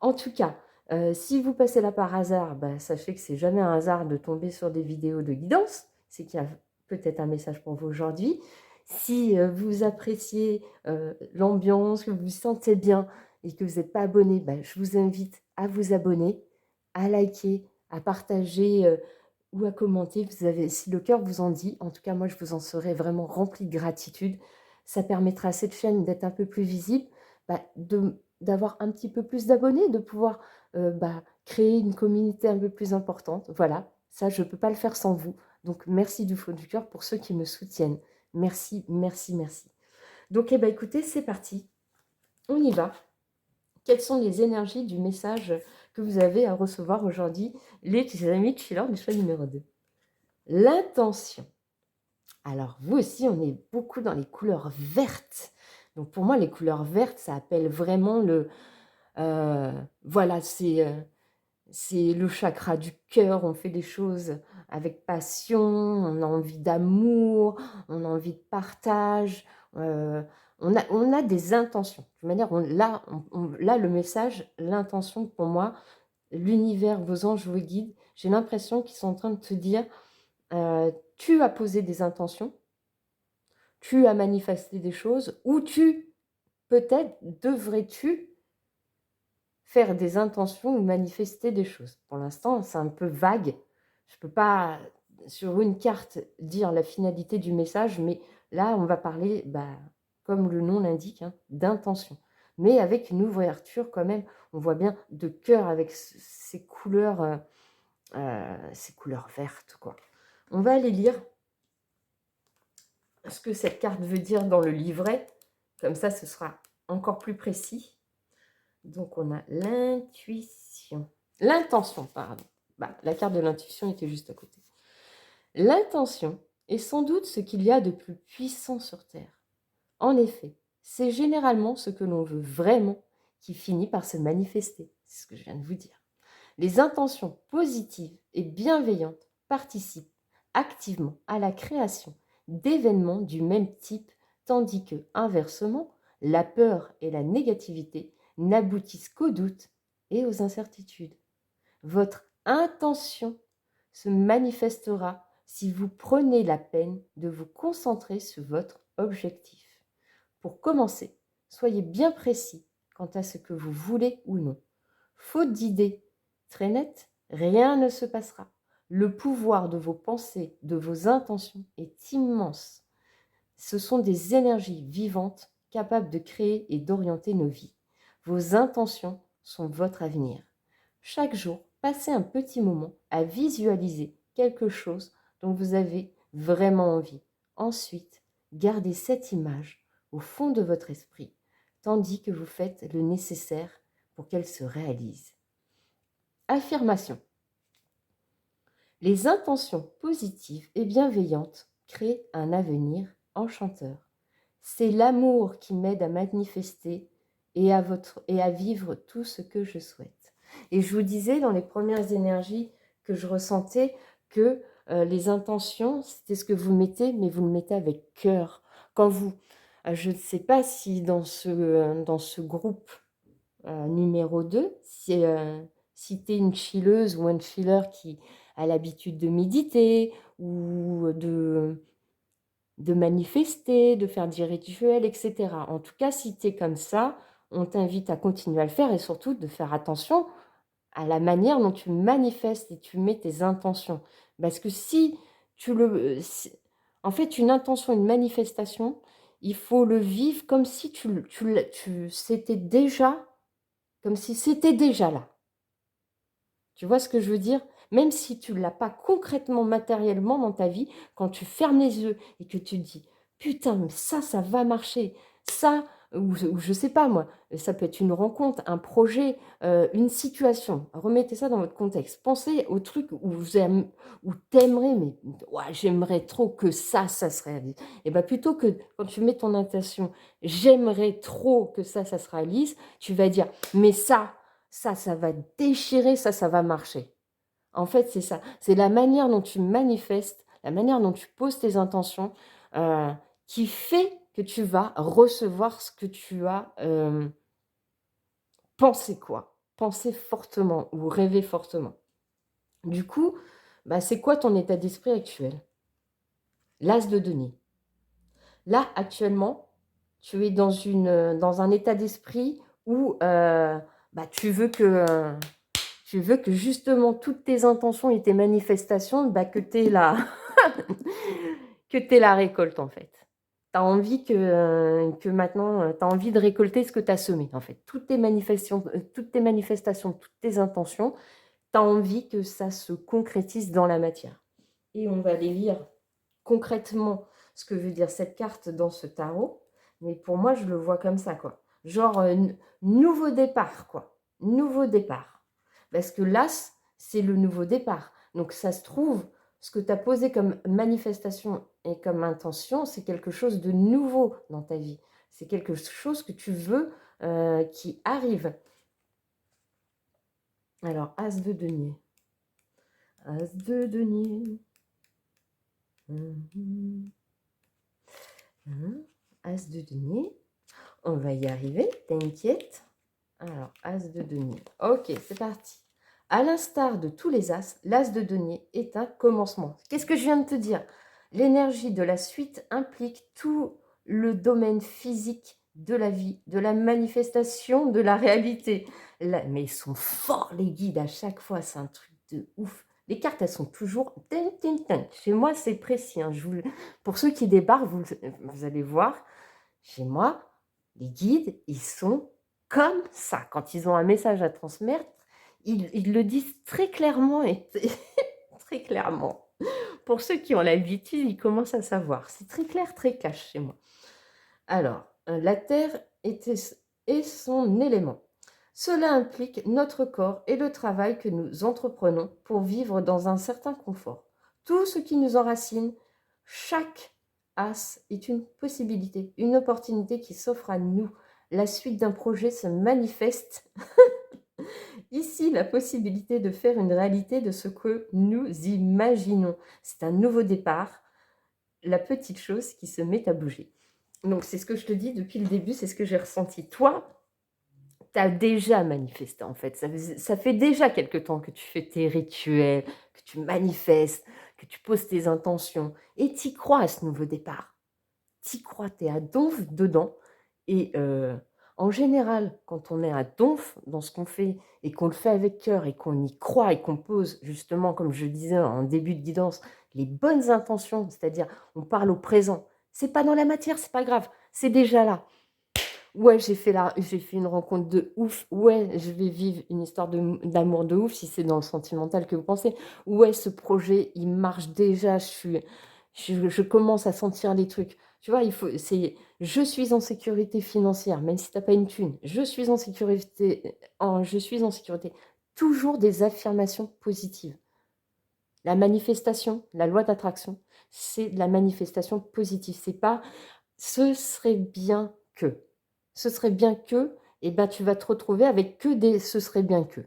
En tout cas, si vous passez là par hasard, sachez que c'est jamais un hasard de tomber sur des vidéos de guidance. C'est qu'il y a peut-être un message pour vous aujourd'hui. Si vous appréciez l'ambiance, que vous vous sentez bien et que vous n'êtes pas abonné, je vous invite à vous abonner, à liker, à partager ou à commenter. Vous avez, si le cœur vous en dit, en tout cas moi je vous en serai vraiment remplie de gratitude. Ça permettra à cette chaîne d'être un peu plus visible, d'avoir un petit peu plus d'abonnés, de pouvoir créer une communauté un peu plus importante. Voilà, ça je ne peux pas le faire sans vous. Donc merci du fond du cœur pour ceux qui me soutiennent. Merci, merci, merci. Donc écoutez, c'est parti. On y va. Quelles sont les énergies du message que vous avez à recevoir aujourd'hui, les amis de Chiller du choix numéro 2? L'intention. Alors, vous aussi, on est beaucoup dans les couleurs vertes. Donc, pour moi, les couleurs vertes, ça appelle vraiment le... voilà, c'est le chakra du cœur. On fait des choses avec passion, on a envie d'amour, on a envie de partage. On a des intentions. De manière, là, le message, l'intention, pour moi, l'univers, vos anges, vos guides, j'ai l'impression qu'ils sont en train de te dire, tu as posé des intentions, tu as manifesté des choses, ou peut-être, devrais-tu faire des intentions ou manifester des choses. Pour l'instant, c'est un peu vague. Je ne peux pas, sur une carte, dire la finalité du message, mais là, on va parler, comme le nom l'indique, d'intention. Mais avec une ouverture quand même, on voit bien de cœur avec ces couleurs vertes, quoi. On va aller lire ce que cette carte veut dire dans le livret. Comme ça, ce sera encore plus précis. Donc, on a l'intuition. L'intention, pardon. La carte de l'intuition était juste à côté. L'intention est sans doute ce qu'il y a de plus puissant sur Terre. En effet, c'est généralement ce que l'on veut vraiment qui finit par se manifester. C'est ce que je viens de vous dire. Les intentions positives et bienveillantes participent activement à la création d'événements du même type, tandis que, inversement, la peur et la négativité n'aboutissent qu'aux doutes et aux incertitudes. Votre intention se manifestera si vous prenez la peine de vous concentrer sur votre objectif. Pour commencer, soyez bien précis quant à ce que vous voulez ou non. Faute d'idées très nettes, rien ne se passera. Le pouvoir de vos pensées, de vos intentions est immense. Ce sont des énergies vivantes capables de créer et d'orienter nos vies. Vos intentions sont votre avenir. Chaque jour, passez un petit moment à visualiser quelque chose dont vous avez vraiment envie. Ensuite, gardez cette image au fond de votre esprit, tandis que vous faites le nécessaire pour qu'elle se réalise. Affirmation. Les intentions positives et bienveillantes créent un avenir enchanteur. C'est l'amour qui m'aide à manifester et à vivre tout ce que je souhaite. Et je vous disais dans les premières énergies que je ressentais que les intentions, c'est ce que vous mettez, mais vous le mettez avec cœur. Quand vous je ne sais pas si dans ce groupe, numéro 2, si tu es une chilleuse ou un chilleur qui a l'habitude de méditer ou de manifester, de faire des rituels, et cetera. En tout cas, si tu es comme ça, on t'invite à continuer à le faire et surtout de faire attention à la manière dont tu manifestes et tu mets tes intentions. Parce que si tu le si en fait, une intention, une manifestation, il faut le vivre comme si c'était déjà comme si c'était déjà là. Tu vois ce que je veux dire? Même si tu ne l'as pas concrètement, matériellement dans ta vie, quand tu fermes les yeux et que tu te dis: «Putain, mais ça va marcher, ça» ou je sais pas moi, ça peut être une rencontre, un projet, une situation. Remettez ça dans votre contexte. Pensez au truc où tu aimerais, mais ouah, j'aimerais trop que ça se réalise. Et bah, plutôt que quand tu mets ton intention: «J'aimerais trop que ça se réalise», tu vas dire: «Mais ça va déchirer, ça va marcher». En fait, c'est ça. C'est la manière dont tu manifestes, la manière dont tu poses tes intentions, heu, qui fait que tu vas recevoir ce que tu as, pensé quoi. Pensé fortement ou rêvé fortement. Du coup, bah, c'est quoi ton état d'esprit actuel? L'as de denier. Là, actuellement, tu es dans un état d'esprit où, bah, tu veux que justement toutes tes intentions et tes manifestations, bah, que tu la récolte, en fait. Tu as envie que maintenant, tu as envie de récolter ce que tu as semé, en fait. Toutes tes manifestations, toutes tes intentions, tu as envie que ça se concrétise dans la matière. Et on va aller lire concrètement ce que veut dire cette carte dans ce tarot. Mais pour moi, je le vois comme ça, quoi. Genre, nouveau départ, quoi. Nouveau départ. Parce que l'as, c'est le nouveau départ. Donc ça se trouve, ce que tu as posé comme manifestation et comme intention, c'est quelque chose de nouveau dans ta vie. C'est quelque chose que tu veux qui arrive. Alors, as de denier. As de denier. As de denier. On va y arriver, t'inquiète. Alors, as de denier. Ok, c'est parti. À l'instar de tous les as, l'as de denier est un commencement. Qu'est-ce que je viens de te dire? L'énergie de la suite implique tout le domaine physique de la vie, de la manifestation, de la réalité. Là, mais ils sont forts, les guides, à chaque fois, c'est un truc de ouf. Les cartes, elles sont toujours... Chez moi, c'est précis. Hein. Pour ceux qui débarquent, vous allez voir, chez moi, les guides, ils sont comme ça. Quand ils ont un message à transmettre, ils le disent très clairement et très clairement. Pour ceux qui ont l'habitude, ils commencent à savoir. C'est très clair, très cash chez moi. Alors, la Terre est son élément. Cela implique notre corps et le travail que nous entreprenons pour vivre dans un certain confort. Tout ce qui nous enracine, chaque as est une possibilité, une opportunité qui s'offre à nous. La suite d'un projet se manifeste. Ici, la possibilité de faire une réalité de ce que nous imaginons. C'est un nouveau départ, la petite chose qui se met à bouger. Donc, c'est ce que je te dis depuis le début, c'est ce que j'ai ressenti. Toi, tu as déjà manifesté, en fait. Ça fait déjà quelque temps que tu fais tes rituels, que tu manifestes, que tu poses tes intentions. Et tu crois à ce nouveau départ. Tu crois, tu es à donf dedans. Et en général, quand on est à donf dans ce qu'on fait et qu'on le fait avec cœur et qu'on y croit et qu'on pose justement, comme je disais en début de guidance, les bonnes intentions, c'est-à-dire on parle au présent. C'est pas dans la matière, c'est pas grave, c'est déjà là. Ouais, j'ai fait une rencontre de ouf. Ouais, je vais vivre une histoire d'amour de ouf si c'est dans le sentimental que vous pensez. Ouais, ce projet, il marche déjà. Je commence à sentir les trucs. Tu vois, je suis en sécurité financière, même si tu n'as pas une thune. Je suis en sécurité. Je suis en sécurité. Toujours des affirmations positives. La manifestation, la loi d'attraction, c'est de la manifestation positive. C'est pas ce serait bien que. Ce serait bien que, et ben tu vas te retrouver avec que des ce serait bien que.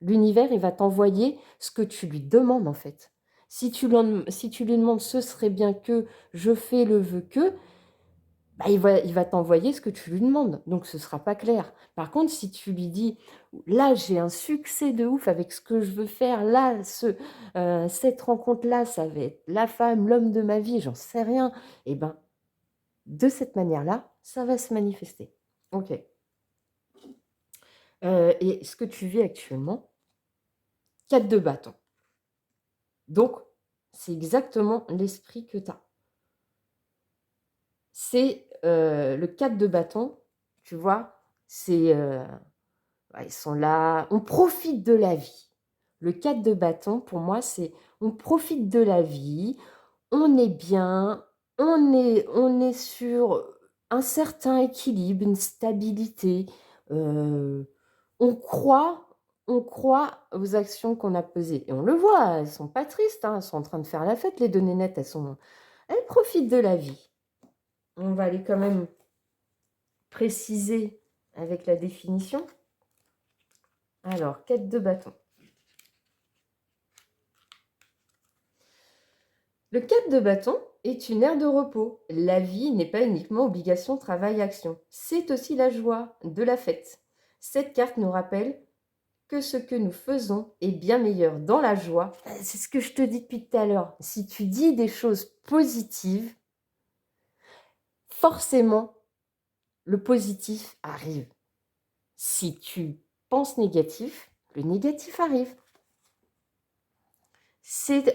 L'univers, il va t'envoyer ce que tu lui demandes en fait. Si tu lui demandes ce serait bien que, je fais le vœu que, bah, il va t'envoyer ce que tu lui demandes, donc ce ne sera pas clair. Par contre, si tu lui dis, là j'ai un succès de ouf avec ce que je veux faire, là cette rencontre-là, ça va être la femme, l'homme de ma vie, j'en sais rien, et ben de cette manière-là, ça va se manifester. Ok. Et ce que tu vis actuellement, 4 de bâton. Donc, c'est exactement l'esprit que tu as. C'est le 4 de bâton, tu vois, c'est ils sont là, on profite de la vie. Le 4 de bâton, pour moi, c'est on profite de la vie, on est bien, on est sur un certain équilibre, une stabilité. On croit aux actions qu'on a posées. Et on le voit, elles ne sont pas tristes, hein, elles sont en train de faire la fête, les deux nénettes, elles profitent de la vie. On va aller quand même préciser avec la définition. Alors, 4 de bâton. Le 4 de bâton est une ère de repos. La vie n'est pas uniquement obligation, travail, action. C'est aussi la joie, de la fête. Cette carte nous rappelle que ce que nous faisons est bien meilleur dans la joie. C'est ce que je te dis depuis tout à l'heure. Si tu dis des choses positives, forcément, le positif arrive. Si tu penses négatif, le négatif arrive.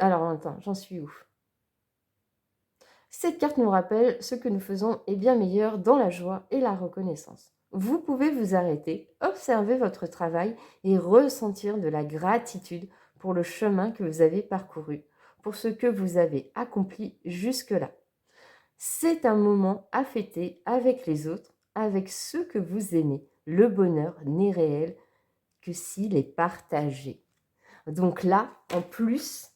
Alors, attends, j'en suis où? Cette carte nous rappelle ce que nous faisons est bien meilleur dans la joie et la reconnaissance. Vous pouvez vous arrêter, observer votre travail et ressentir de la gratitude pour le chemin que vous avez parcouru, pour ce que vous avez accompli jusque-là. C'est un moment à fêter avec les autres, avec ceux que vous aimez. Le bonheur n'est réel que s'il est partagé. Donc là, en plus,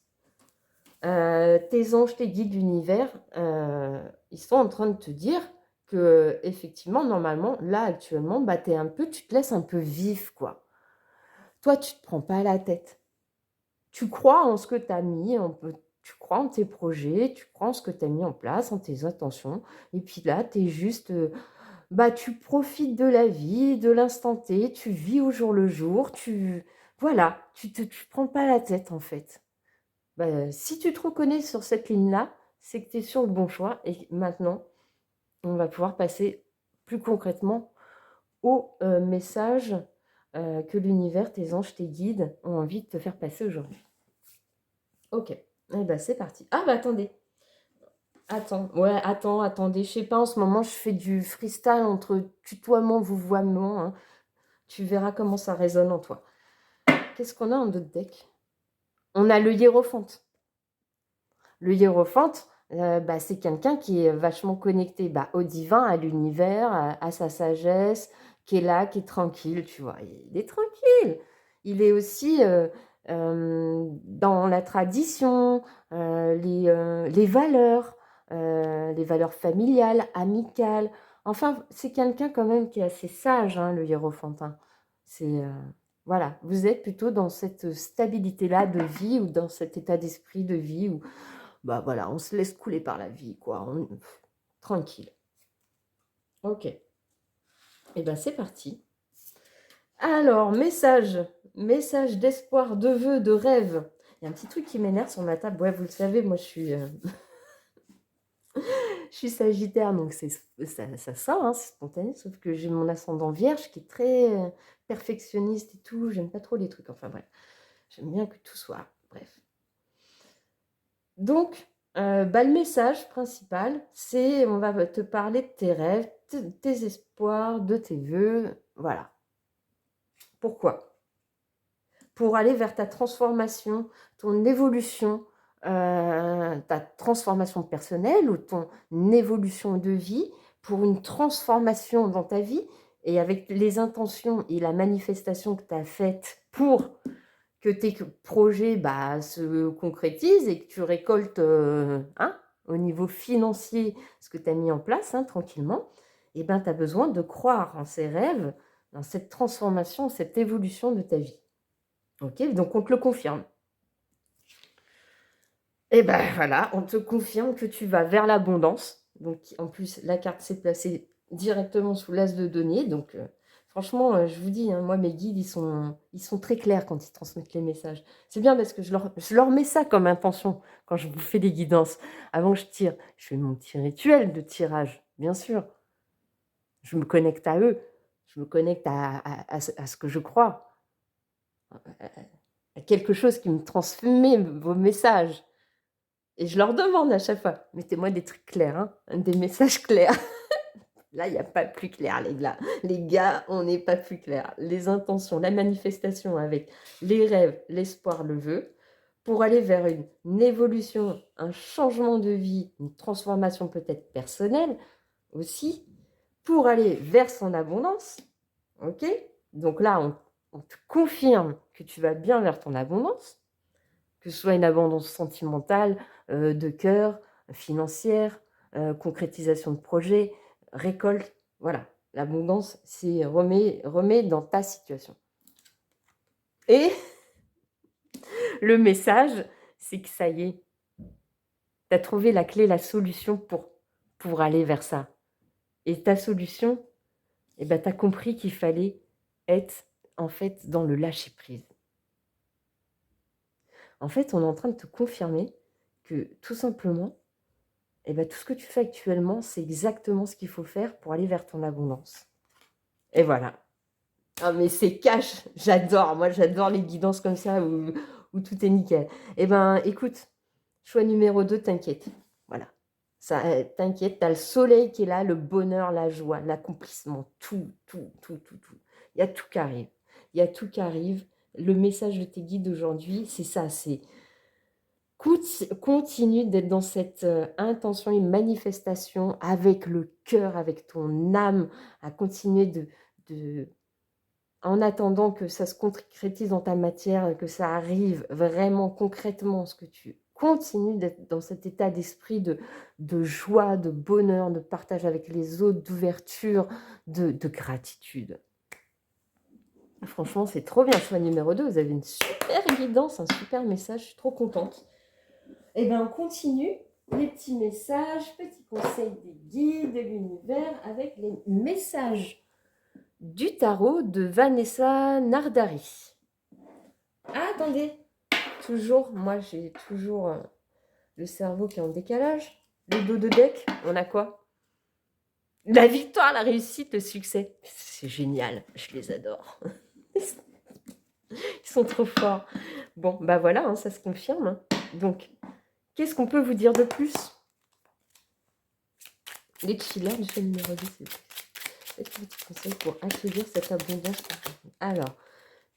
tes anges, tes guides d'univers, ils sont en train de te dire que effectivement, normalement, là, actuellement, bah, tu te laisses un peu vivre, quoi. Toi, tu te prends pas la tête. Tu crois en ce que tu as mis, tu crois en tes projets, tu crois en ce que tu as mis en place, en tes intentions. Et puis là, tu es juste, bah, tu profites de la vie, de l'instant T, tu vis au jour le jour, voilà, tu prends pas la tête, en fait. Bah, si tu te reconnais sur cette ligne-là, c'est que tu es sur le bon choix. Et maintenant, on va pouvoir passer plus concrètement au message que l'univers, tes anges, tes guides ont envie de te faire passer aujourd'hui. Ok, eh ben, c'est parti. Ah bah attendez. Attendez. Je sais pas, en ce moment, je fais du freestyle entre tutoiement, vouvoiement, hein. Tu verras comment ça résonne en toi. Qu'est-ce qu'on a en d'autres deck? On a le hiérophante. Le hiérophante, bah, c'est quelqu'un qui est vachement connecté au divin, à l'univers, à sa sagesse, qui est là, qui est tranquille, tu vois. Il est tranquille. Il est aussi dans la tradition, les valeurs familiales, amicales. Enfin, c'est quelqu'un quand même qui est assez sage, hein, le hiérophantin. Voilà, vous êtes plutôt dans cette stabilité-là de vie ou dans cet état d'esprit de vie où bah voilà, on se laisse couler par la vie, quoi. Tranquille. Ok. Et ben c'est parti. Alors, message d'espoir, de vœux, de rêve. Il y a un petit truc qui m'énerve sur ma table. Ouais, vous le savez, moi je suis, je suis Sagittaire, donc ça sort, hein, c'est spontané. Sauf que j'ai mon ascendant Vierge qui est très perfectionniste et tout. J'aime pas trop les trucs. Enfin bref, j'aime bien que tout soit. Bref. Donc, le message principal, c'est on va te parler de tes rêves, tes espoirs, de tes vœux, voilà. Pourquoi? Pour aller vers ta transformation, ton évolution, ta transformation personnelle ou ton évolution de vie, pour une transformation dans ta vie, et avec les intentions et la manifestation que tu as faite pour que tes projets se concrétisent et que tu récoltes au niveau financier ce que tu as mis en place tranquillement, et tu as besoin de croire en ces rêves, dans cette transformation, cette évolution de ta vie. Ok, donc on te le confirme. Et ben voilà, on te confirme que tu vas vers l'abondance. Donc en plus, la carte s'est placée directement sous l'as de denier. Donc franchement, je vous dis, hein, moi, mes guides, ils sont très clairs quand ils transmettent les messages. C'est bien parce que je leur mets ça comme intention quand je vous fais des guidances. Avant que je tire, je fais mon petit rituel de tirage, bien sûr. Je me connecte à eux. Je me connecte à ce que je crois. À quelque chose qui me transmet vos messages. Et je leur demande à chaque fois, mettez-moi des trucs clairs, hein, des messages clairs. Là, il n'y a pas plus clair, les gars. Les gars, on n'est pas plus clair. Les intentions, la manifestation avec les rêves, l'espoir, le vœu, pour aller vers une évolution, un changement de vie, une transformation peut-être personnelle aussi, pour aller vers son abondance. Ok? Donc là, on te confirme que tu vas bien vers ton abondance, que ce soit une abondance sentimentale, de cœur, financière, concrétisation de projets, récolte. Voilà, l'abondance, c'est remets dans ta situation. Et le message, c'est que ça y est, tu as trouvé la clé, la solution pour aller vers ça. Et ta solution, eh ben, tu as compris qu'il fallait être en fait dans le lâcher-prise. En fait, on est en train de te confirmer que tout simplement, eh ben, tout ce que tu fais actuellement, c'est exactement ce qu'il faut faire pour aller vers ton abondance. Et voilà. Ah, mais c'est cash, j'adore. Moi, j'adore les guidances comme ça où tout est nickel. Eh ben, écoute, choix numéro 2, t'inquiète. Voilà. Ça, t'inquiète, t'as le soleil qui est là, le bonheur, la joie, l'accomplissement, tout, tout, tout, tout, tout. Il y a tout qui arrive. Il y a tout qui arrive. Le message de tes guides aujourd'hui, c'est ça, c'est continue d'être dans cette intention et manifestation avec le cœur, avec ton âme, à continuer en attendant que ça se concrétise dans ta matière, que ça arrive vraiment concrètement, ce que tu continues d'être dans cet état d'esprit de joie, de bonheur, de partage avec les autres, d'ouverture, de gratitude. Franchement, c'est trop bien. Choix numéro 2, vous avez une super guidance, un super message, je suis trop contente. Eh bien, on continue les petits messages, petits conseils des guides, de l'univers, avec les messages du tarot de Vanessa Nardari. Ah, attendez, toujours, moi j'ai toujours le cerveau qui est en décalage. Le dos de deck, on a quoi? La victoire, la réussite, le succès. C'est génial, je les adore. Ils sont trop forts. Bon, bah voilà, hein, ça se confirme. Hein. Donc, qu'est-ce qu'on peut vous dire de plus? Les chillers du choix numéro 2, c'est petit conseil pour accueillir cette abondance. Alors,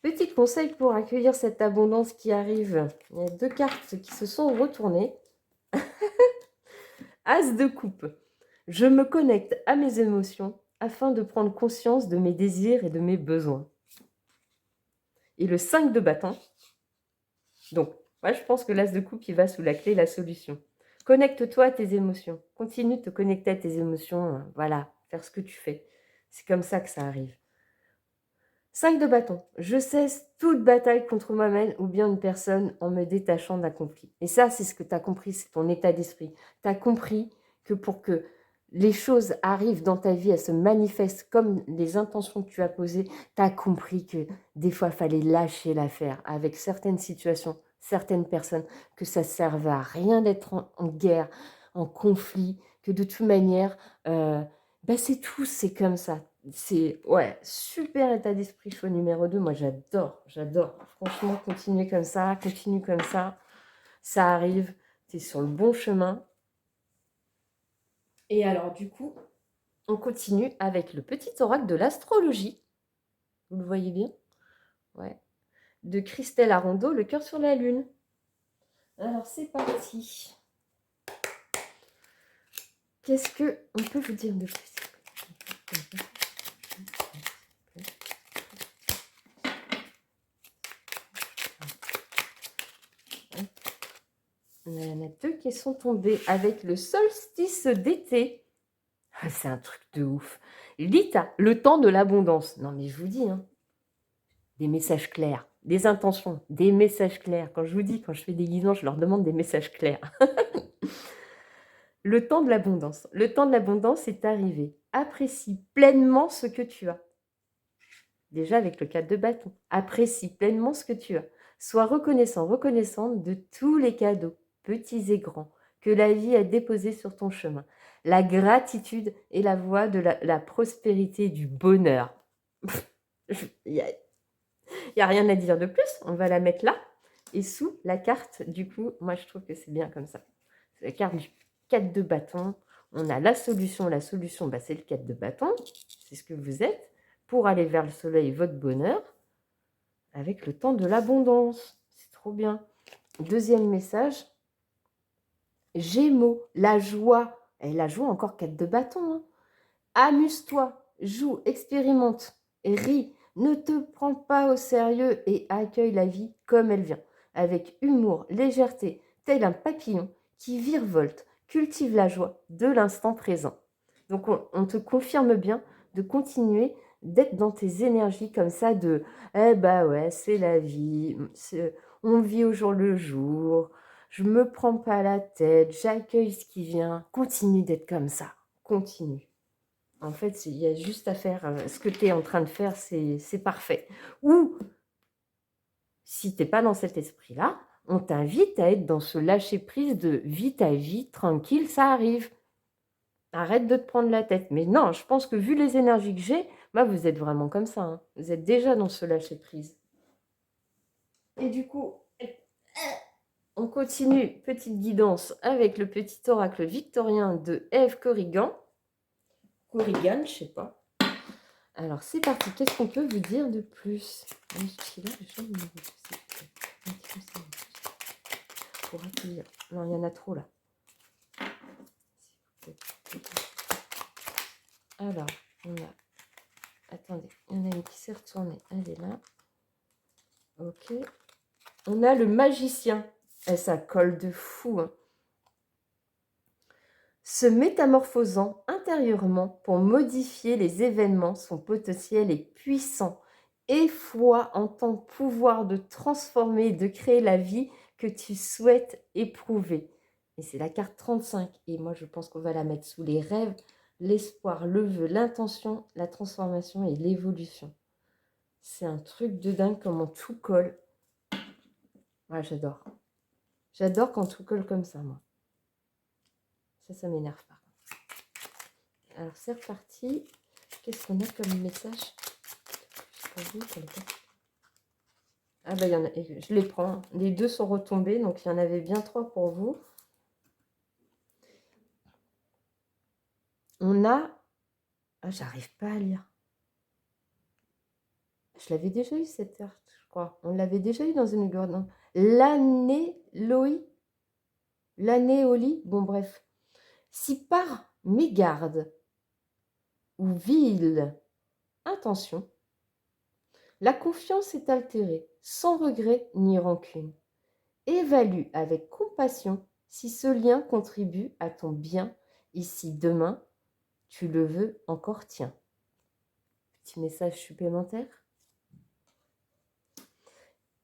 petit conseil pour accueillir cette abondance qui arrive. Il y a 2 cartes qui se sont retournées. As de coupe. Je me connecte à mes émotions afin de prendre conscience de mes désirs et de mes besoins. Et le 5 de bâton. Donc, moi, je pense que l'as de coupe, il va sous la clé, la solution. Connecte-toi à tes émotions. Continue de te connecter à tes émotions. Voilà, faire ce que tu fais. C'est comme ça que ça arrive. 5 de bâton. Je cesse toute bataille contre moi-même ou bien une personne en me détachant d'un conflit. Et ça, c'est ce que tu as compris, c'est ton état d'esprit. Tu as compris que pour que les choses arrivent dans ta vie, elles se manifestent comme les intentions que tu as posées, tu as compris que des fois, il fallait lâcher l'affaire avec certaines situations, certaines personnes, que ça ne servait à rien d'être en guerre, en conflit, que de toute manière, c'est tout, c'est comme ça. C'est, ouais, super état d'esprit, choix numéro 2. Moi, j'adore. Franchement, continue comme ça, ça arrive, tu es sur le bon chemin. Et alors, du coup, on continue avec le petit oracle de l'astrologie. Vous le voyez bien? Ouais. De Christelle Arondeau, le cœur sur la lune. Alors, c'est parti. Qu'est-ce qu'on peut vous dire de plus? Il y en a 2 qui sont tombés avec le solstice d'été. Ah, c'est un truc de ouf. Lita, le temps de l'abondance. Non, mais je vous dis, hein, des messages clairs. des intentions, des messages clairs. Quand je vous dis, quand je fais des guidances, je leur demande des messages clairs. Le temps de l'abondance. Le temps de l'abondance est arrivé. Apprécie pleinement ce que tu as. Déjà avec le 4 de bâton. Apprécie pleinement ce que tu as. Sois reconnaissant, reconnaissante de tous les cadeaux, petits et grands, que la vie a déposés sur ton chemin. La gratitude est la voie de la prospérité, du bonheur. Il n'y a rien à dire de plus. On va la mettre là. Et sous la carte, du coup, moi je trouve que c'est bien comme ça. C'est la carte du 4 de bâton. On a la solution. La solution, bah, c'est le 4 de bâton. C'est ce que vous êtes. Pour aller vers le soleil, votre bonheur. Avec le temps de l'abondance. C'est trop bien. Deuxième message. Gémeaux, la joie. Et la joie, encore 4 de bâton. Hein. Amuse-toi, joue, expérimente, ris. Ne te prends pas au sérieux et accueille la vie comme elle vient. Avec humour, légèreté, tel un papillon qui virevolte, cultive la joie de l'instant présent. Donc on te confirme bien de continuer d'être dans tes énergies comme ça de « Eh bah ouais, c'est la vie, on vit au jour le jour, je me prends pas la tête, j'accueille ce qui vient. » Continue d'être comme ça, continue. En fait, il y a juste à faire ce que tu es en train de faire, c'est parfait. Ou, si tu n'es pas dans cet esprit-là, on t'invite à être dans ce lâcher-prise de « vis ta vie, tranquille, ça arrive ». Arrête de te prendre la tête. Mais non, je pense que vu les énergies que j'ai, bah, vous êtes vraiment comme ça. Hein. Vous êtes déjà dans ce lâcher-prise. Et du coup, on continue, petite guidance avec le petit oracle victorien de Ève Corrigan. Corrigan, je sais pas. Alors, c'est parti. Qu'est-ce qu'on peut vous dire de plus? Pour accueillir. Non, il y en a trop là. Alors, on a... Attendez, il y en a une qui s'est retournée. Elle est là. Ok. On a le magicien. Et ça colle de fou. Hein. Se métamorphosant intérieurement pour modifier les événements, son potentiel est puissant. Et foi en ton pouvoir de transformer, de créer la vie que tu souhaites éprouver. Et c'est la carte 35. Et moi, je pense qu'on va la mettre sous les rêves, l'espoir, le vœu, l'intention, la transformation et l'évolution. C'est un truc de dingue comment tout colle. Ouais, j'adore. J'adore quand tout colle comme ça, moi. Ça m'énerve pas. Alors, c'est reparti. Qu'est-ce qu'on a comme message? Ah bah, il y en a, je les prends. Les deux sont retombés, donc il y en avait bien 3 pour vous. On a... Ah, j'arrive pas à lire. Je l'avais déjà eu cette carte, je crois. On l'avait déjà eu dans une gourde. L'anéloï. L'anéolie. Bon, bref. Si par mégarde ou vile intention, la confiance est altérée, sans regret ni rancune. Évalue avec compassion si ce lien contribue à ton bien et si demain, tu le veux encore tien. Petit message supplémentaire.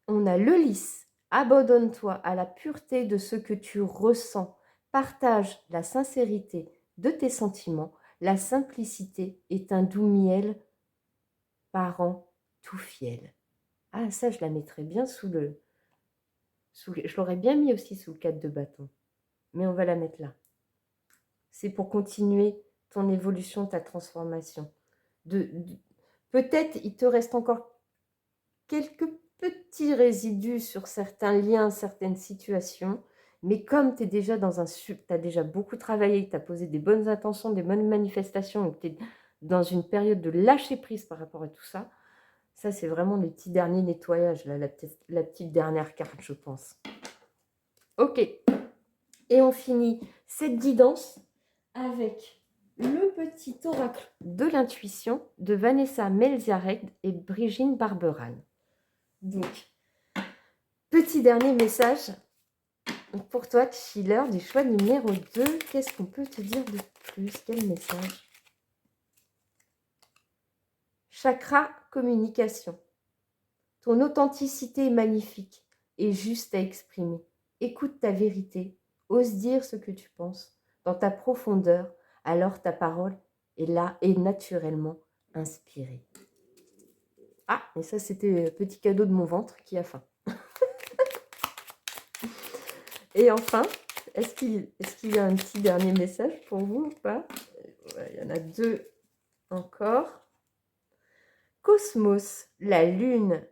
On a le lys. Abandonne-toi à la pureté de ce que tu ressens. Partage la sincérité de tes sentiments. La simplicité est un doux miel, parent tout fiel. Ah, ça, je la mettrais bien sous le... je l'aurais bien mis aussi sous le 4 de bâton. Mais on va la mettre là. C'est pour continuer ton évolution, ta transformation. Peut-être il te reste encore quelques petits résidus sur certains liens, certaines situations, mais comme tu es déjà dans tu as déjà beaucoup travaillé, tu as posé des bonnes intentions, des bonnes manifestations, et que tu es dans une période de lâcher prise par rapport à tout ça, ça c'est vraiment le petit dernier nettoyage, là, la petite dernière carte, je pense. Ok, et on finit cette guidance avec le petit oracle de l'intuition de Vanessa Melziarek et Brigitte Barberan. Donc, petit dernier message pour toi, Chiller, du choix numéro 2. Qu'est-ce qu'on peut te dire de plus? Quel message? Chakra communication. Ton authenticité est magnifique et juste à exprimer. Écoute ta vérité, ose dire ce que tu penses dans ta profondeur, alors ta parole est là et naturellement inspirée. Ah, et ça c'était le petit cadeau de mon ventre qui a faim. Et enfin, est-ce qu'il y a un petit dernier message pour vous ou pas? Ouais, il y en a 2 encore. Cosmos, la lune,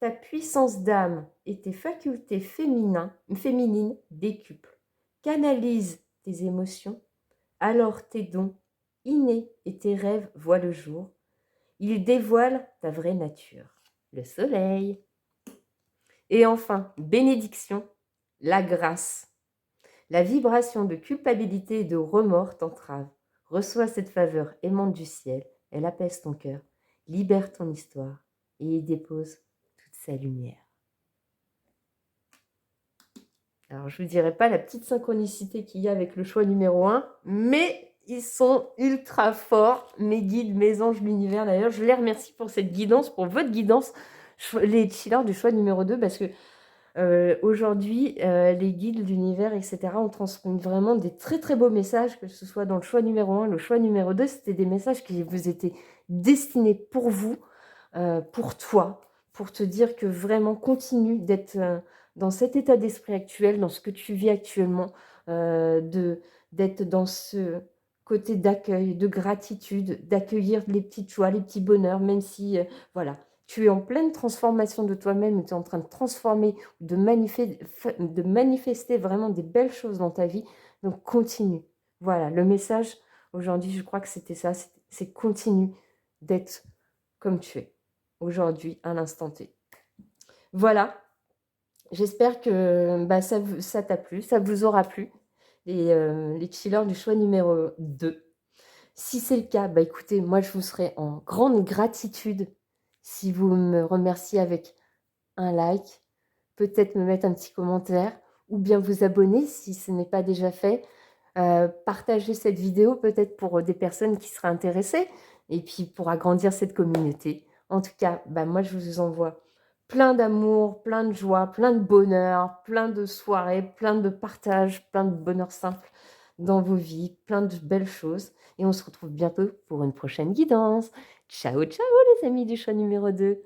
ta puissance d'âme et tes facultés féminines décuplent. Canalise tes émotions, alors tes dons innés et tes rêves voient le jour. Ils dévoilent ta vraie nature, le soleil. Et enfin, bénédiction, la grâce. La vibration de culpabilité et de remords t'entrave. Reçois cette faveur aimante du ciel, elle apaise ton cœur, libère ton histoire et y dépose toute sa lumière. Alors, je ne vous dirai pas la petite synchronicité qu'il y a avec le choix numéro 1, mais ils sont ultra forts, mes guides, mes anges, l'univers. D'ailleurs, je les remercie pour cette guidance, pour votre guidance, les chillers du choix numéro 2, parce que aujourd'hui, les guides, l'univers, etc., ont transmis vraiment des très très beaux messages, que ce soit dans le choix numéro 1, le choix numéro 2, c'était des messages qui vous étaient destinés pour vous, pour toi, pour te dire que vraiment continue d'être dans cet état d'esprit actuel, dans ce que tu vis actuellement, d'être dans ce côté d'accueil, de gratitude, d'accueillir les petites joies, les petits bonheurs, même si, voilà, tu es en pleine transformation de toi-même, tu es en train de transformer, de manifester vraiment des belles choses dans ta vie. Donc, continue. Voilà, le message aujourd'hui, je crois que c'était ça, c'est continue d'être comme tu es aujourd'hui, à l'instant T. Voilà, j'espère que ça t'a plu, ça vous aura plu, les chillers du choix numéro 2. Si c'est le cas, écoutez, moi je vous serai en grande gratitude si vous me remerciez avec un like, peut-être me mettre un petit commentaire, ou bien vous abonner si ce n'est pas déjà fait. Partager cette vidéo peut-être pour des personnes qui seraient intéressées, et puis pour agrandir cette communauté. En tout cas, moi je vous envoie plein d'amour, plein de joie, plein de bonheur, plein de soirées, plein de partage, plein de bonheur simple dans vos vies, plein de belles choses. Et on se retrouve bientôt pour une prochaine guidance. Ciao, ciao les amis du choix numéro 2.